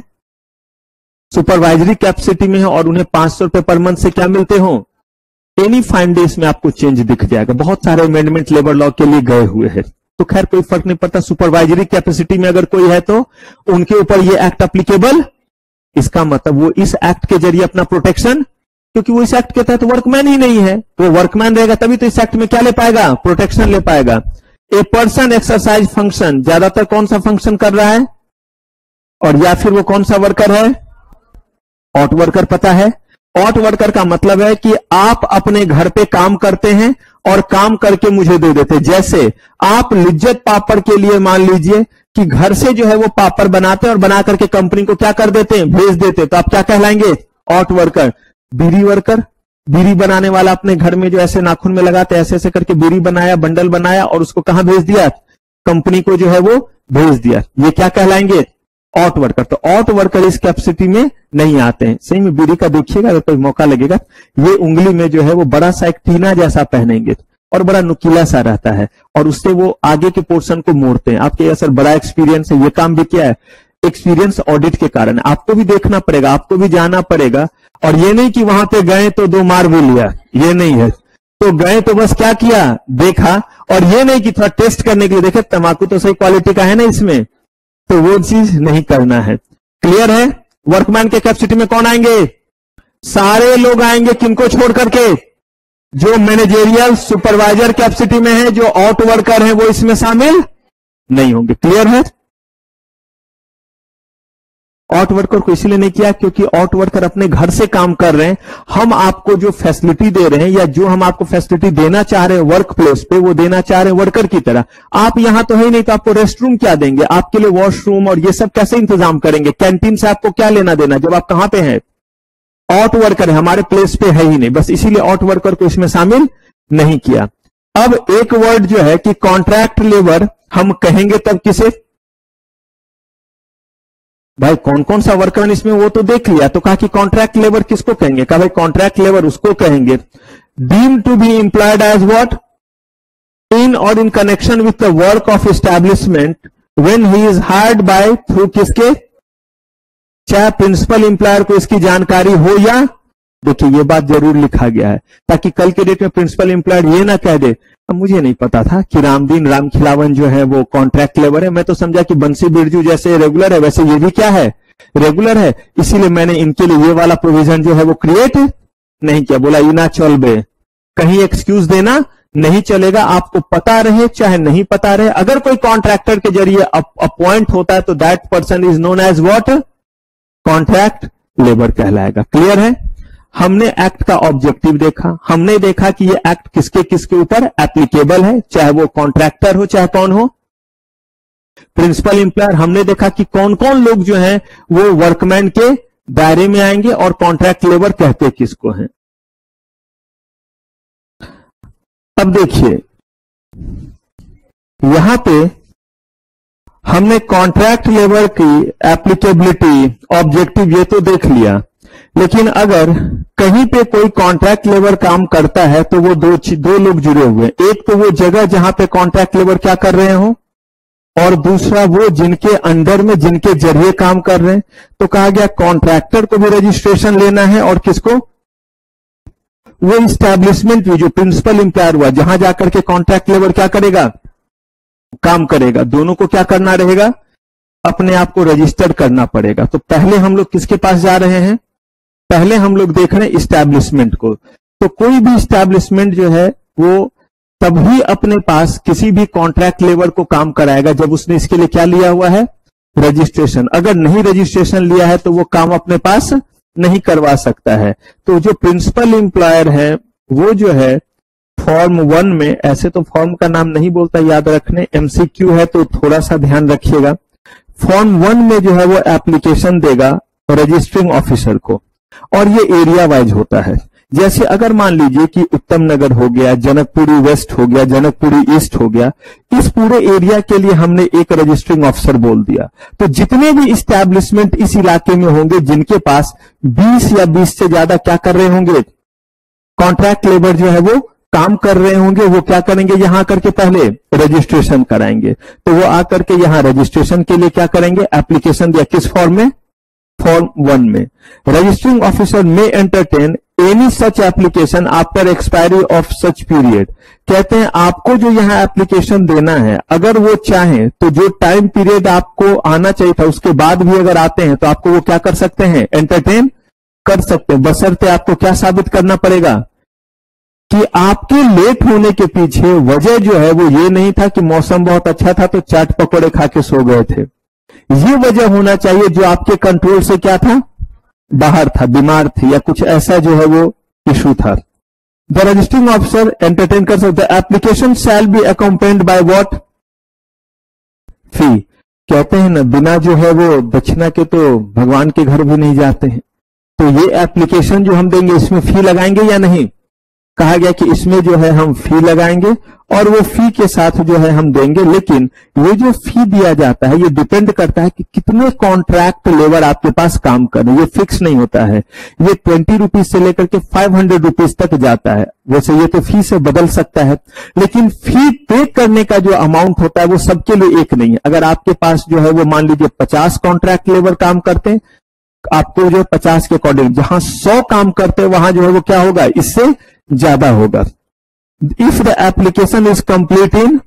सुपरवाइजरी कैपेसिटी में है। और उन्हें 500 रुपए पर मंथ से क्या मिलते हो? एनी फाइन डेज में आपको चेंज दिख जाएगा। बहुत सारे अमेंडमेंट लेबर लॉ के लिए गए हुए हैं, तो खैर कोई फर्क नहीं पड़ता। सुपरवाइजरी कैपेसिटी में अगर कोई है तो उनके ऊपर ये एक्ट एप्लीकेबल। इसका मतलब वो इस एक्ट के जरिए अपना प्रोटेक्शन, क्योंकि वो इस एक्ट के तहत वर्कमैन ही नहीं है, वो वर्कमैन रहेगा तभी तो इस एक्ट में क्या ले पाएगा? प्रोटेक्शन ले पाएगा। ए पर्सन एक्सरसाइज फंक्शन, ज्यादातर कौन सा फंक्शन कर रहा है? और या फिर वो कौन सा वर्कर है? Out worker. पता है ऑट वर्कर का मतलब है कि आप अपने घर पे काम करते हैं और काम करके मुझे दे देते। जैसे आप लिज्जत पापड़ के लिए मान लीजिए कि घर से जो है वो पापड़ बनाते हैं और बना करके कंपनी को क्या कर देते हैं? भेज देते हैं। तो आप क्या कहलाएंगे? Out worker. बीड़ी वर्कर, बीड़ी बनाने वाला अपने घर में जो ऐसे नाखून में लगाते ऐसे ऐसे करके बीड़ी बनाया, बंडल बनाया और उसको कहां भेज दिया? कंपनी को जो है वो भेज दिया। ये क्या कहलाएंगे? Out worker. तो ऑट वर्कर इस कैपेसिटी में नहीं आते हैं। सही में बीड़ी का देखिएगा अगर कोई मौका लगेगा, ये उंगली में जो है वो बड़ा सा एक टीना जैसा पहनेंगे और बड़ा नुकीला सा रहता है और उससे वो आगे के पोर्शन को मोड़ते हैं। आपके असर बड़ा एक्सपीरियंस है, ये काम भी किया है, एक्सपीरियंस ऑडिट के कारण। आपको भी देखना पड़ेगा, आपको भी जाना पड़ेगा। और ये नहीं कि वहां पे गए तो 2 मार भी लिया, ये नहीं है। तो गए तो बस क्या किया? देखा और ये नहीं कि थोड़ा टेस्ट करने के लिए देखे तंबाकू तो सही क्वालिटी का है ना इसमें, तो वो चीज नहीं करना है। क्लियर है? वर्कमैन के कैपेसिटी में कौन आएंगे? सारे लोग आएंगे, किनको छोड़ करके? जो मैनेजेरियल सुपरवाइजर कैपेसिटी में है, जो आउट वर्कर है, वो इसमें शामिल नहीं होंगे। क्लियर है? आउट वर्कर को इसलिए नहीं किया क्योंकि आउट वर्कर अपने घर से काम कर रहे हैं। हम आपको जो फैसिलिटी दे रहे हैं या जो हम आपको फैसिलिटी देना चाह रहे हैं वर्क प्लेस पे, वो देना चाह रहे हैं वर्कर की तरह। आप यहां तो है ही नहीं, तो आपको रेस्ट रूम क्या देंगे? आपके लिए वॉशरूम और ये सब कैसे इंतजाम करेंगे? कैंटीन से आपको क्या लेना देना जब आप कहां पे हैं? आउट वर्कर है, हमारे प्लेस पे है ही नहीं, बस इसीलिए आउट वर्कर को इसमें शामिल नहीं किया। अब एक वर्ड जो है कि कॉन्ट्रैक्ट लेबर हम कहेंगे तब किसे? भाई कौन कौन सा वर्कमैन इसमें वो तो देख लिया, तो कहा कि कॉन्ट्रैक्ट लेबर किसको कहेंगे? कहा भाई कॉन्ट्रैक्ट लेबर उसको कहेंगे deem to be employed as what? In और in connection with the work of establishment when he is hired by through किसके? चाहे प्रिंसिपल एम्प्लॉयर को इसकी जानकारी हो या, देखिए ये बात जरूर लिखा गया है ताकि कल के डेट में प्रिंसिपल एम्प्लॉयर ये ना कह दे अब मुझे नहीं पता था कि रामदीन राम खिलावन जो है वो कॉन्ट्रैक्ट लेबर है, मैं तो समझा कि बंसी बिरजू जैसे रेगुलर है वैसे ये भी क्या है? रेगुलर है, इसीलिए मैंने इनके लिए ये वाला प्रोविजन जो है वो क्रिएट नहीं किया। बोला ये ना चल बे, कहीं एक्सक्यूज देना नहीं चलेगा, आपको पता रहे चाहे नहीं पता रहे। अगर कोई कॉन्ट्रैक्टर के जरिए अपॉइंट होता है तो that person is known as what? Contract labour कहलाएगा। क्लियर है? हमने एक्ट का ऑब्जेक्टिव देखा, हमने देखा कि ये एक्ट किसके किसके ऊपर एप्लीकेबल है, चाहे वो कॉन्ट्रैक्टर हो चाहे कौन हो, प्रिंसिपल एम्प्लॉयर। हमने देखा कि कौन कौन लोग जो हैं वो वर्कमैन के दायरे में आएंगे और कॉन्ट्रैक्ट लेबर कहते किसको हैं। अब देखिए यहां पे हमने कॉन्ट्रैक्ट लेबर की एप्लीकेबिलिटी ऑब्जेक्टिव ये तो देख लिया, लेकिन अगर कहीं पे कोई कॉन्ट्रैक्ट लेबर काम करता है तो वो दो लोग जुड़े हुए हैं। एक तो वो जगह जहां पे कॉन्ट्रैक्ट लेबर क्या कर रहे हो, और दूसरा वो जिनके अंडर में जिनके जरिए काम कर रहे हैं। तो कहा गया कॉन्ट्रैक्टर को भी रजिस्ट्रेशन लेना है और किसको? वो इस्टेब्लिशमेंट भी जो प्रिंसिपल एम्प्लॉयर हुआ जहां जाकर के कॉन्ट्रैक्ट लेबर क्या करेगा? काम करेगा। दोनों को क्या करना रहेगा? अपने आप को रजिस्टर करना पड़ेगा। तो पहले हम लोग किसके पास जा रहे हैं? पहले हम लोग देख रहे हैं इस्टेब्लिशमेंट को। तो कोई भी इस्टेब्लिशमेंट जो है वो तभी अपने पास किसी भी कॉन्ट्रैक्ट लेबर को काम कराएगा जब उसने इसके लिए क्या लिया हुआ है? रजिस्ट्रेशन। अगर नहीं रजिस्ट्रेशन लिया है तो वो काम अपने पास नहीं करवा सकता है। तो जो प्रिंसिपल एम्प्लॉयर है वो जो है फॉर्म 1 में, ऐसे तो फॉर्म का नाम नहीं बोलता याद रखने, एमसीक्यू है तो थोड़ा सा ध्यान रखिएगा। फॉर्म 1 में जो है वो एप्लीकेशन देगा रजिस्टरिंग ऑफिसर को, और ये एरिया वाइज होता है। जैसे अगर मान लीजिए कि उत्तम नगर हो गया, जनकपुरी वेस्ट हो गया, जनकपुरी ईस्ट हो गया, इस पूरे एरिया के लिए हमने एक रजिस्टरिंग ऑफिसर बोल दिया। तो जितने भी इस्टेब्लिशमेंट इस इलाके में होंगे जिनके पास 20 या 20 से ज्यादा क्या कर रहे होंगे? कॉन्ट्रैक्ट लेबर जो है वो काम कर रहे होंगे, वो क्या करेंगे? यहां आकर के पहले रजिस्ट्रेशन कराएंगे। तो वो आकर के यहां रजिस्ट्रेशन के लिए क्या करेंगे? एप्लीकेशन दिया। किस फॉर्म में? फॉर्म 1 में। रजिस्टरिंग ऑफिसर में entertain any such application after expiry of such period. कहते हैं आपको जो यहां एप्लीकेशन देना है, अगर वो चाहें तो जो टाइम पीरियड आपको आना चाहिए था उसके बाद भी अगर आते हैं तो आपको वो क्या कर सकते हैं? एंटरटेन कर सकते हैं। बशर्ते आपको क्या साबित करना पड़ेगा? कि आपके लेट होने के पीछे वजह जो है वो ये नहीं था कि मौसम बहुत अच्छा था तो चाट पकौड़े खा के सो गए थे। ये वजह होना चाहिए जो आपके कंट्रोल से क्या था? बाहर था, बीमार थे या कुछ ऐसा जो है वो इशू था। द रजिस्टरिंग ऑफिसर एंटरटेन कर सकते। Application shall be accompanied by what? Fee. कहते हैं ना बिना जो है वो दक्षिणा के तो भगवान के घर भी नहीं जाते हैं। तो ये एप्लीकेशन जो हम देंगे इसमें फी लगाएंगे या नहीं? कहा गया कि इसमें जो है हम फी लगाएंगे और वो फी के साथ जो है हम देंगे। लेकिन ये जो फी दिया जाता है ये डिपेंड करता है कि कितने कॉन्ट्रैक्ट लेबर आपके पास काम कर रहे हैं। ये फिक्स नहीं होता है। ये 20 रुपीज से लेकर के 500 रुपीज तक जाता है। वैसे ये तो फी से बदल सकता है, लेकिन फी पे करने का जो अमाउंट होता है वो सबके लिए एक नहीं है। अगर आपके पास जो है वो मान लीजिए 50 कॉन्ट्रैक्ट लेबर काम करते हैं, आपको जो 50 के अकॉर्डिंग, जहां 100 काम करते हैं वहां जो है वो क्या होगा? इससे ज्यादा होगा। If the application is complete in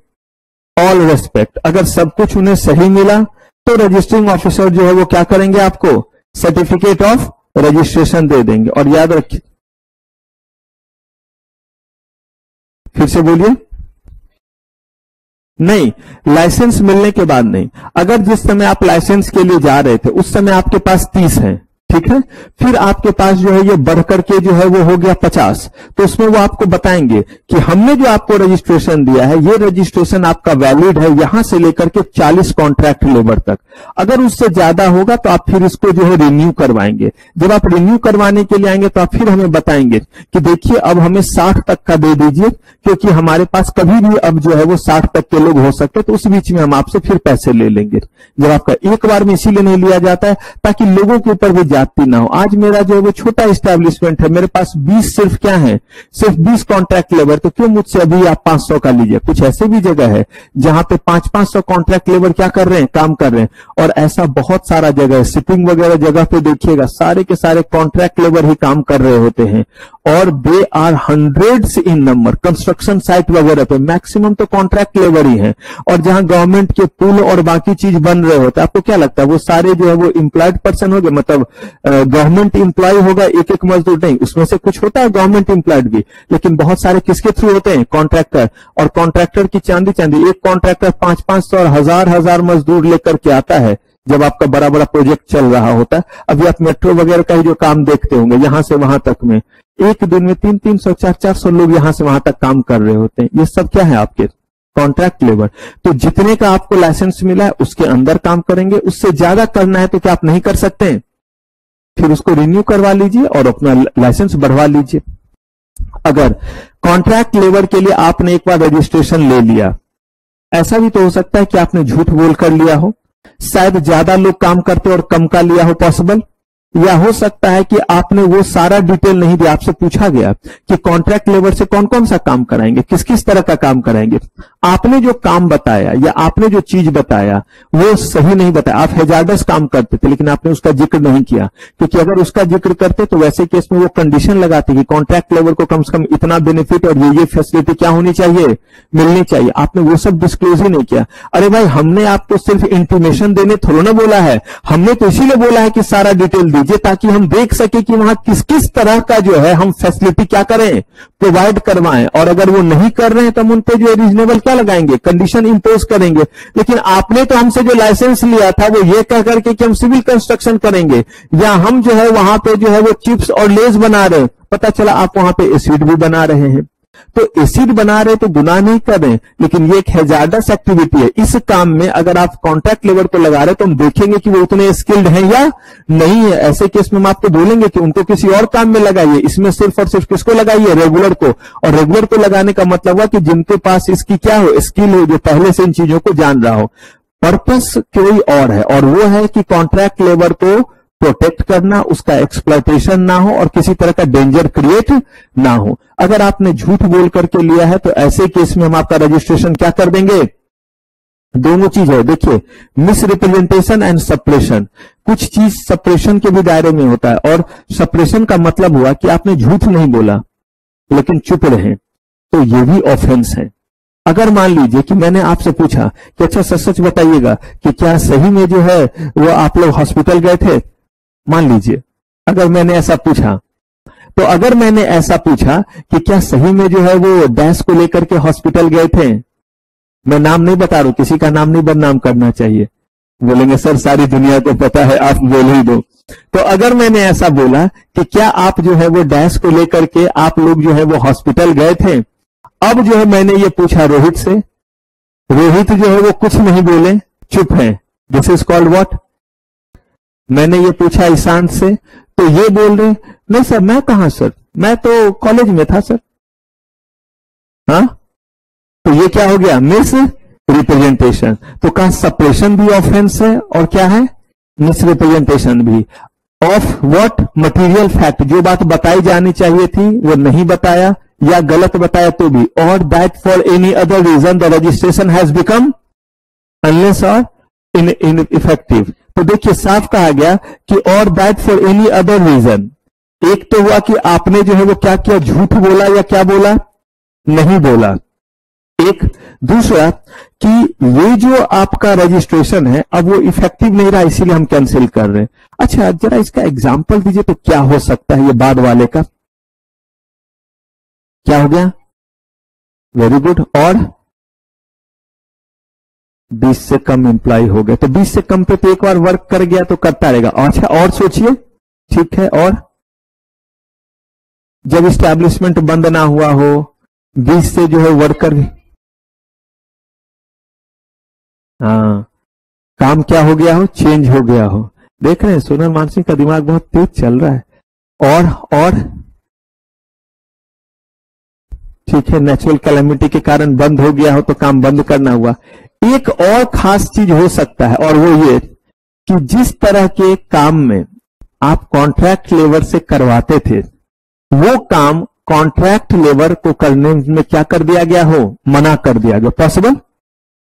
all respect, अगर सब कुछ उन्हें सही मिला तो रजिस्टरिंग ऑफिसर जो है वो क्या करेंगे, आपको सर्टिफिकेट ऑफ रजिस्ट्रेशन दे देंगे। और याद रखिए, फिर से बोलिए, नहीं, लाइसेंस मिलने के बाद नहीं। अगर जिस समय आप लाइसेंस के लिए जा रहे थे उस समय आपके पास 30 है, ठीक है, फिर आपके पास जो है ये बढ़ करके जो है वो हो गया 50, तो उसमें वो आपको बताएंगे कि हमने जो आपको रजिस्ट्रेशन दिया है ये रजिस्ट्रेशन आपका वैलिड है यहां से लेकर के 40 कॉन्ट्रैक्ट लेबर तक। अगर उससे ज्यादा होगा तो आप फिर इसको जो है रिन्यू करवाएंगे। जब आप रिन्यू करवाने के लिए आएंगे तो आप फिर हमें बताएंगे कि देखिए अब हमें 60 तक का दे दीजिए, क्योंकि हमारे पास कभी भी अब जो है वो 60 तक के लोग हो सकते, तो उस बीच में हम आपसे फिर पैसे ले लेंगे। जब आपका एक बार में इसीलिए नहीं लिया जाता है ताकि लोगों के ऊपर भी जाती ना हो। आज मेरा जो है वो छोटा एस्टेब्लिशमेंट है, मेरे पास 20 सिर्फ क्या है, सिर्फ 20 कॉन्ट्रैक्ट लेबर, तो क्यों मुझसे अभी आप 500 का लीजिए। कुछ ऐसे भी जगह है जहां पे 500-500 कॉन्ट्रैक्ट लेबर क्या कर रहे हैं, काम कर रहे हैं। और ऐसा बहुत सारा जगह है, शिपिंग वगैरह जगह पे देखिएगा सारे के सारे कॉन्ट्रैक्ट लेबर ही काम कर रहे होते हैं, और they are hundreds in number. Construction site वगैरह पे मैक्सिमम तो कॉन्ट्रैक्ट लेबर ही है। और जहां गवर्नमेंट के पुल और बाकी चीज बन रहे होते हैं, आपको क्या लगता है वो सारे जो है वो एम्प्लॉयड पर्सन हो गए, मतलब गवर्नमेंट एम्प्लॉय होगा, एक एक मजदूर नहीं, उसमें से कुछ होता है गवर्नमेंट एम्प्लॉयड भी, लेकिन बहुत सारे किसके थ्रू होते हैं, कॉन्ट्रैक्टर। और कॉन्ट्रैक्टर की चांदी चांदी, एक कॉन्ट्रैक्टर 500-500 और हजार मजदूर लेकर के आता है जब आपका बड़ा बड़ा प्रोजेक्ट चल रहा होता है। अभी आप मेट्रो वगैरह का ही जो काम देखते होंगे, यहां से वहां तक में एक दिन में 300-300 400 लोग यहां से वहां तक काम कर रहे होते हैं। ये सब क्या है, आपके कॉन्ट्रैक्ट लेबर। तो जितने का आपको लाइसेंस मिला है उसके अंदर काम करेंगे, उससे ज्यादा करना है तो क्या आप नहीं कर सकते हैं, फिर उसको रिन्यू करवा लीजिए और अपना लाइसेंस बढ़वा लीजिए। अगर कॉन्ट्रैक्ट लेबर के लिए आपने एक बार रजिस्ट्रेशन ले लिया, ऐसा भी तो हो सकता है कि आपने झूठ बोल कर लिया हो, शायद ज्यादा लोग काम करते और कम का लिया हो, पॉसिबल। या हो सकता है कि आपने वो सारा डिटेल नहीं दिया, आपसे पूछा गया कि कॉन्ट्रैक्ट लेबर से कौन कौन सा काम कराएंगे, किस किस तरह का काम कराएंगे। आपने जो काम बताया या आपने जो चीज बताया वो सही नहीं बताया। आप हैजार्डस काम करते थे लेकिन आपने उसका जिक्र नहीं किया, क्योंकि अगर उसका जिक्र करते तो वैसे केस में वो कंडीशन लगाते कि कॉन्ट्रैक्ट लेबर को कम से कम इतना बेनिफिट और ये फैसिलिटी क्या होनी चाहिए, मिलनी चाहिए। आपने वो सब डिस्क्लोज ही नहीं किया। अरे भाई, हमने आपको सिर्फ इंटीमेशन देने थोड़ा ना बोला है, हमने तो इसीलिए बोला है कि सारा डिटेल दीजिए ताकि हम देख सके कि वहां किस किस तरह का जो है हम फैसिलिटी क्या करें, प्रोवाइड करवाएं। और अगर वो नहीं कर रहे हैं तो हम उन पे जो रीजनेबल क्या लगाएंगे, कंडीशन इंपोज करेंगे। लेकिन आपने तो हमसे जो लाइसेंस लिया था वो ये कह करके कि हम सिविल कंस्ट्रक्शन करेंगे, या हम जो है वहां पे जो है वो चिप्स और लेस बना रहे हैं, पता चला आप वहां पे एसिड भी बना रहे हैं। तो एसिड बना रहे तो गुनाह नहीं कर रहे, लेकिन ये एक हैजार्डस एक्टिविटी है। इस काम में अगर आप कॉन्ट्रैक्ट लेबर को लगा रहे तो हम देखेंगे कि वो उतने स्किल्ड हैं या नहीं है। ऐसे केस में हम आपको बोलेंगे कि उनको किसी और काम में लगाइए, इसमें सिर्फ और सिर्फ किसको लगाइए, रेगुलर को। और रेगुलर को लगाने का मतलब हुआ कि जिनके पास इसकी क्या हो, स्किल हो, जो पहले से इन चीजों को जान रहा हो। पर्पस कोई और है, और वो है कि कॉन्ट्रैक्ट लेबर को प्रोटेक्ट करना, उसका एक्सप्लॉयटेशन ना हो और किसी तरह का डेंजर क्रिएट ना हो। अगर आपने झूठ बोल करके लिया है तो ऐसे केस में हम आपका रजिस्ट्रेशन क्या कर देंगे, दोनों चीज है। देखिए, मिस रिप्रेजेंटेशन एंड सप्रेशन, कुछ चीज सप्रेशन के भी दायरे में होता है। और सप्रेशन का मतलब हुआ कि आपने झूठ नहीं बोला लेकिन चुप रहे, तो ये भी ऑफेंस है। अगर मान लीजिए कि मैंने आपसे पूछा कि अच्छा सच सच बताइएगा कि क्या सही में जो है वो आप लोग हॉस्पिटल गए थे, मान लीजिए अगर मैंने ऐसा पूछा, तो अगर मैंने ऐसा पूछा कि क्या सही में जो है वो डैश को लेकर के हॉस्पिटल गए थे, मैं नाम नहीं बता रहा हूं, किसी का नाम नहीं बदनाम करना चाहिए, बोलेंगे सर सारी दुनिया को पता है, आप बोल ही दो। तो अगर मैंने ऐसा बोला कि क्या आप जो है वो डैश को लेकर के आप लोग जो है वो हॉस्पिटल गए थे, अब जो है मैंने ये पूछा रोहित से, रोहित जो है वो कुछ नहीं बोले, चुप है, दिस इज कॉल्ड व्हाट। मैंने ये पूछा ईशांत से, तो ये बोल रहे नहीं सर मैं कहां सर, मैं तो कॉलेज में था सर। हाँ, तो ये क्या हो गया, मिस रिप्रेजेंटेशन। तो कहा सप्रेशन भी ऑफेंस है और क्या है, मिस रिप्रेजेंटेशन भी। ऑफ व्हाट, मटेरियल फैक्ट, जो बात बताई जानी चाहिए थी वो नहीं बताया या गलत बताया तो भी। Or that for any other reason the registration has become unless or in effective. तो देखिए साफ कहा गया कि or that for any other reason. एक तो हुआ कि आपने जो है वो क्या किया, झूठ बोला या क्या बोला, नहीं बोला। एक दूसरा कि ये जो आपका रजिस्ट्रेशन है अब वो इफेक्टिव नहीं रहा, इसीलिए हम कैंसिल कर रहे हैं। अच्छा जरा इसका एग्जांपल दीजिए तो क्या हो सकता है ये बाद वाले का। क्या हो गया? Very good. और 20 से कम एम्प्लॉय हो गए, तो 20 से कम पे तो एक बार वर्क कर गया तो करता रहेगा। अच्छा और सोचिए, ठीक है, और जब इस्टेब्लिशमेंट बंद ना हुआ हो, 20 से जो है वर्कर, हाँ, काम क्या हो गया हो? चेंज हो गया हो। देख रहे हैं सोनल मानसिंह का दिमाग बहुत तेज चल रहा है। और ठीक है, नेचुरल कैलेमिटी के कारण बंद हो गया हो तो काम बंद करना हुआ। एक और खास चीज हो सकता है और वो ये कि जिस तरह के काम में आप कॉन्ट्रैक्ट लेबर से करवाते थे वो काम कॉन्ट्रैक्ट लेबर को करने में क्या कर दिया गया हो? मना कर दिया गया। पॉसिबल?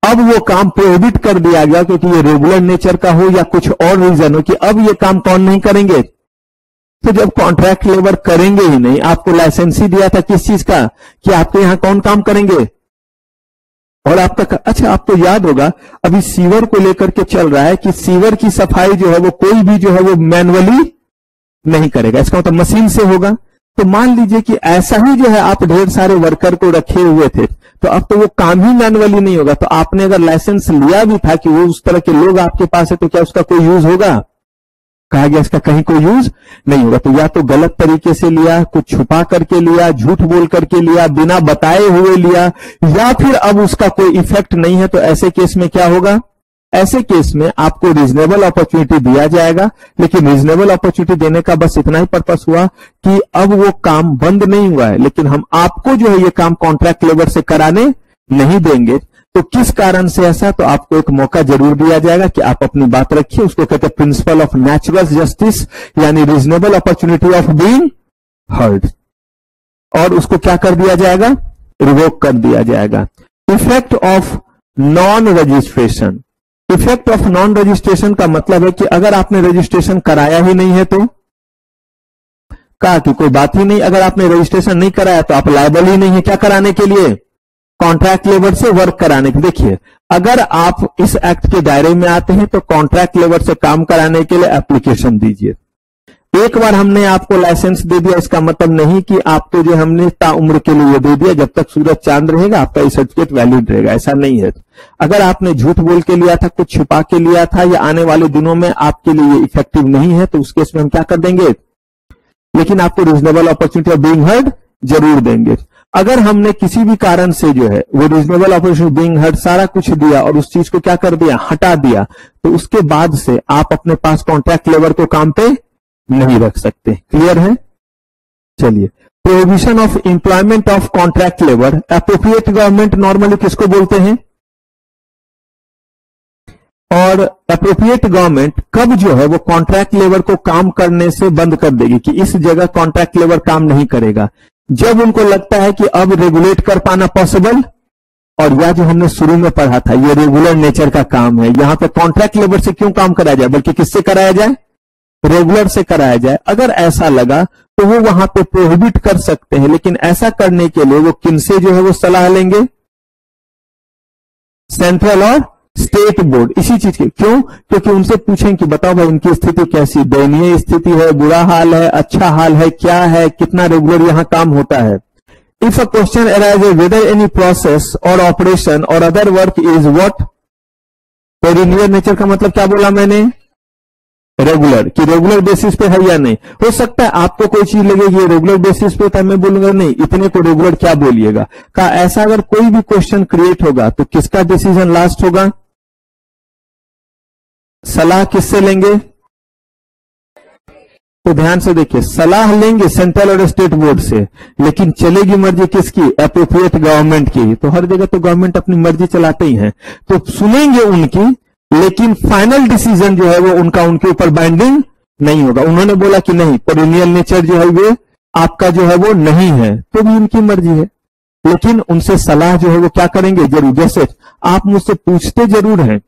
अब वो काम प्रोहिबिट कर दिया गया क्योंकि ये रेगुलर नेचर का हो या कुछ और रीजन हो कि अब ये काम कौन नहीं करेंगे। तो जब कॉन्ट्रैक्ट लेबर करेंगे ही नहीं, आपको लाइसेंस ही दिया था किस चीज का कि आपके यहां कौन काम करेंगे? और आपका, अच्छा आपको याद होगा अभी सीवर को लेकर के चल रहा है कि सीवर की सफाई जो है वो कोई भी जो है वो मैनुअली नहीं करेगा, इसका मतलब मशीन से होगा। तो मान लीजिए कि ऐसा ही जो है आप ढेर सारे वर्कर को रखे हुए थे तो अब तो वो काम ही मैनुअली नहीं होगा। तो आपने अगर लाइसेंस लिया भी था कि वो उस तरह के लोग आपके पास है तो क्या उसका कोई यूज होगा? कहा गया इसका कहीं कोई यूज नहीं होगा। तो या तो गलत तरीके से लिया, कुछ छुपा करके लिया, झूठ बोल करके लिया, बिना बताए हुए लिया, या फिर अब उसका कोई इफेक्ट नहीं है। तो ऐसे केस में क्या होगा? ऐसे केस में आपको रीजनेबल अपॉर्चुनिटी दिया जाएगा, लेकिन रीजनेबल अपॉर्चुनिटी देने का बस इतना ही पर्पस हुआ कि अब वो काम बंद नहीं हुआ है, लेकिन हम आपको जो है ये काम कॉन्ट्रैक्ट लेबर से कराने नहीं देंगे। तो किस कारण से ऐसा? तो आपको एक मौका जरूर दिया जाएगा कि आप अपनी बात रखिए। उसको कहते हैं प्रिंसिपल ऑफ नेचुरल जस्टिस, यानी reasonable opportunity of being heard. और उसको क्या कर दिया जाएगा? रिवोक कर दिया जाएगा। Effect of non registration. Effect of non registration का मतलब है कि अगर आपने रजिस्ट्रेशन कराया ही नहीं है तो कहा कि कोई बात ही नहीं। अगर आपने रजिस्ट्रेशन नहीं कराया तो आप लायबल ही नहीं है क्या कराने के लिए? कॉन्ट्रैक्ट लेबर से वर्क कराने के। देखिए अगर आप इस एक्ट के दायरे में आते हैं तो कॉन्ट्रैक्ट लेबर से काम कराने के लिए एप्लीकेशन दीजिए। एक बार हमने आपको लाइसेंस दे दिया इसका मतलब नहीं कि आपको जो हमने ताउम्र के लिए दे दिया, जब तक सूरज चांद रहेगा आपका ये सर्टिफिकेट वैलिड रहेगा, ऐसा नहीं है। अगर आपने झूठ बोल के लिया था, कुछ छुपा के लिया था, या आने वाले दिनों में आपके लिए ये इफेक्टिव नहीं है, तो उस केस में हम क्या कर देंगे? लेकिन आपको reasonable opportunity of being heard जरूर देंगे। अगर हमने किसी भी कारण से जो है वो रीजनेबल अपॉर्चुनिटी बीइंग हर्ड सारा कुछ दिया और उस चीज को क्या कर दिया? हटा दिया, तो उसके बाद से आप अपने पास कॉन्ट्रैक्ट लेबर को काम पे नहीं रख सकते। क्लियर है? चलिए, prohibition of employment of contract labour. Appropriate government normally किसको बोलते हैं? और एप्रोप्रिएट गवर्नमेंट कब जो है वो कॉन्ट्रैक्ट लेबर को काम करने से बंद कर देगी कि इस जगह कॉन्ट्रैक्ट लेबर काम नहीं करेगा? जब उनको लगता है कि अब रेगुलेट कर पाना पॉसिबल, और यह जो हमने शुरू में पढ़ा था ये रेगुलर नेचर का काम है, यहां पे कॉन्ट्रैक्ट लेबर से क्यों काम कराया जाए, बल्कि किससे कराया जाए? रेगुलर से कराया जाए। अगर ऐसा लगा तो वो वहां पे प्रोहिबिट कर सकते हैं, लेकिन ऐसा करने के लिए वो किनसे जो है वो सलाह लेंगे? सेंट्रल और स्टेट बोर्ड। इसी चीज की क्यों? क्योंकि उनसे पूछें कि बताओ भाई इनकी स्थिति कैसी, दयनीय स्थिति है, बुरा हाल है, अच्छा हाल है, क्या है, कितना रेगुलर यहां काम होता है। If a question arises whether any process और ऑपरेशन और other work is what perennial nature का मतलब क्या बोला मैंने? रेगुलर, कि रेगुलर बेसिस पे है या नहीं। हो सकता है आपको कोई चीज लगेगी ये रेगुलर बेसिस पे था, मैं बोलूंगा नहीं इतने को रेगुलर क्या बोलिएगा। कहा ऐसा अगर कोई भी क्वेश्चन क्रिएट होगा तो किसका डिसीजन लास्ट होगा? सलाह किससे लेंगे? तो ध्यान से देखिए, सलाह लेंगे सेंट्रल और स्टेट बोर्ड से, लेकिन चलेगी मर्जी किसकी? एप्रोप्रिएट गवर्नमेंट की। तो हर जगह तो गवर्नमेंट अपनी मर्जी चलाते ही हैं, तो सुनेंगे उनकी, लेकिन फाइनल डिसीजन जो है वो उनका उनके ऊपर बाइंडिंग नहीं होगा। उन्होंने बोला कि नहीं पेरिनियल नेचर जो है वो आपका जो है वो नहीं है, तो भी उनकी मर्जी है, लेकिन उनसे सलाह जो है वो क्या करेंगे? जरूर। जैसे आप मुझसे पूछते जरूर हैं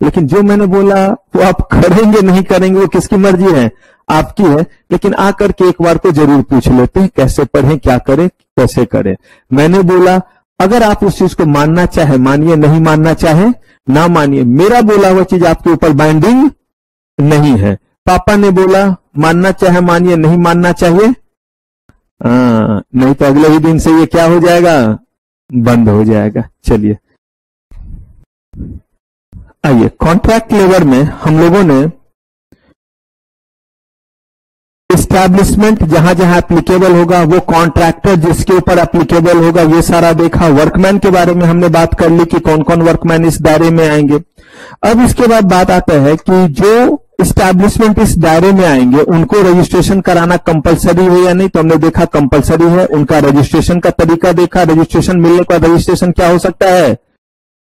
लेकिन जो मैंने बोला वो आप करेंगे नहीं करेंगे वो किसकी मर्जी है, आपकी है। लेकिन आकर के एक बार तो जरूर पूछ लेते हैं कैसे पढ़ें, क्या करें, कैसे करें। मैंने बोला अगर आप उस चीज को मानना चाहे मानिए, नहीं मानना चाहे ना मानिए। मेरा बोला हुआ चीज आपके ऊपर बाइंडिंग नहीं है। पापा ने बोला मानना चाहे मानिए, नहीं मानना चाहिए नहीं तो अगले ही दिन से ये क्या हो जाएगा, बंद हो जाएगा। चलिए आइए, कॉन्ट्रैक्ट लेबर में हम लोगों ने एस्टैब्लिशमेंट जहां जहां एप्लीकेबल होगा, वो कॉन्ट्रैक्टर जिसके ऊपर एप्लीकेबल होगा, ये सारा देखा। वर्कमैन के बारे में हमने बात कर ली कि कौन कौन वर्कमैन इस दायरे में आएंगे। अब इसके बाद बात आता है कि जो एस्टैब्लिशमेंट इस दायरे में आएंगे उनको रजिस्ट्रेशन कराना कंपलसरी है या नहीं, तो हमने देखा कंपलसरी है। उनका रजिस्ट्रेशन का तरीका देखा। रजिस्ट्रेशन मिलने का रजिस्ट्रेशन क्या हो सकता है,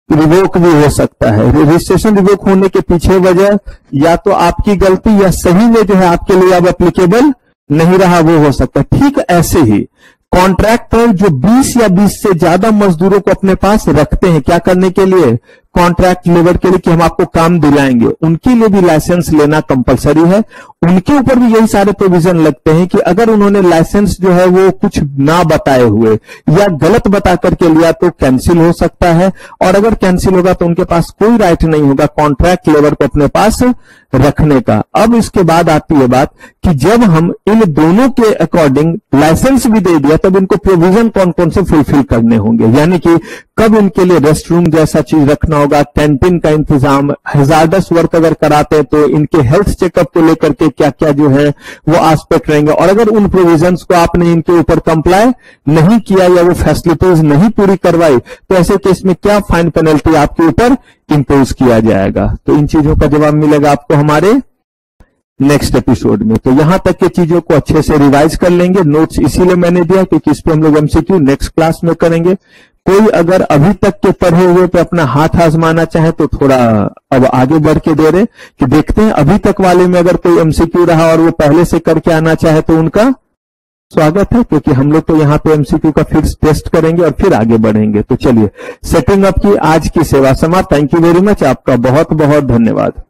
रिवोक भी हो सकता है। रजिस्ट्रेशन रिवोक होने के पीछे वजह या तो आपकी गलती या सही में जो है आपके लिए अब एप्लीकेबल नहीं रहा, वो हो सकता है। ठीक ऐसे ही कॉन्ट्रैक्टर जो 20 या 20 से ज्यादा मजदूरों को अपने पास रखते हैं, क्या करने के लिए, कॉन्ट्रैक्ट लेबर के लिए कि हम आपको काम दिलाएंगे, उनके लिए भी लाइसेंस लेना कंपलसरी है। उनके ऊपर भी यही सारे प्रोविजन लगते हैं कि अगर उन्होंने लाइसेंस जो है वो कुछ ना बताए हुए या गलत बता करके लिया तो कैंसिल हो सकता है, और अगर कैंसिल होगा तो उनके पास कोई राइट नहीं होगा कॉन्ट्रैक्ट लेबर को अपने पास रखने का। अब इसके बाद आती है बात कि जब हम इन दोनों के अकॉर्डिंग लाइसेंस भी दे दिया तब इनको प्रोविजन कौन कौन से फुलफिल करने होंगे, यानी कि कब इनके लिए रेस्ट रूम जैसा चीज रखना होगा, कैंटीन का इंतजाम, हैजार्डस वर्क अगर कराते हैं तो इनके हेल्थ चेकअप को लेकर के क्या क्या जो है वो एस्पेक्ट रहेंगे, और अगर उन प्रोविजंस को आपने इनके ऊपर कंप्लाई नहीं किया या वो फैसिलिटीज नहीं पूरी करवाई तो ऐसे केस में क्या फाइन पेनल्टी आपके ऊपर इंपोज किया जाएगा। तो इन चीजों का जवाब मिलेगा आपको हमारे नेक्स्ट एपिसोड में। तो यहां तक के चीजों को अच्छे से रिवाइज कर लेंगे। नोट्स इसीलिए मैंने दिया क्योंकि इस पे हम लोग एमसीक्यू नेक्स्ट क्लास में करेंगे। कोई अगर अभी तक के पढ़े हुए पे अपना हाथ आजमाना चाहे तो थोड़ा अब आगे बढ़ के दे रहे कि देखते हैं अभी तक वाले में अगर कोई एमसीक्यू रहा और वो पहले से करके आना चाहे तो उनका स्वागत है, क्योंकि हम लोग तो यहाँ पे एमसीक्यू का फिर टेस्ट करेंगे और फिर आगे बढ़ेंगे। तो चलिए, सेटिंग अप की आज की सेवा समाप्त। थैंक यू वेरी मच, आपका बहुत बहुत धन्यवाद।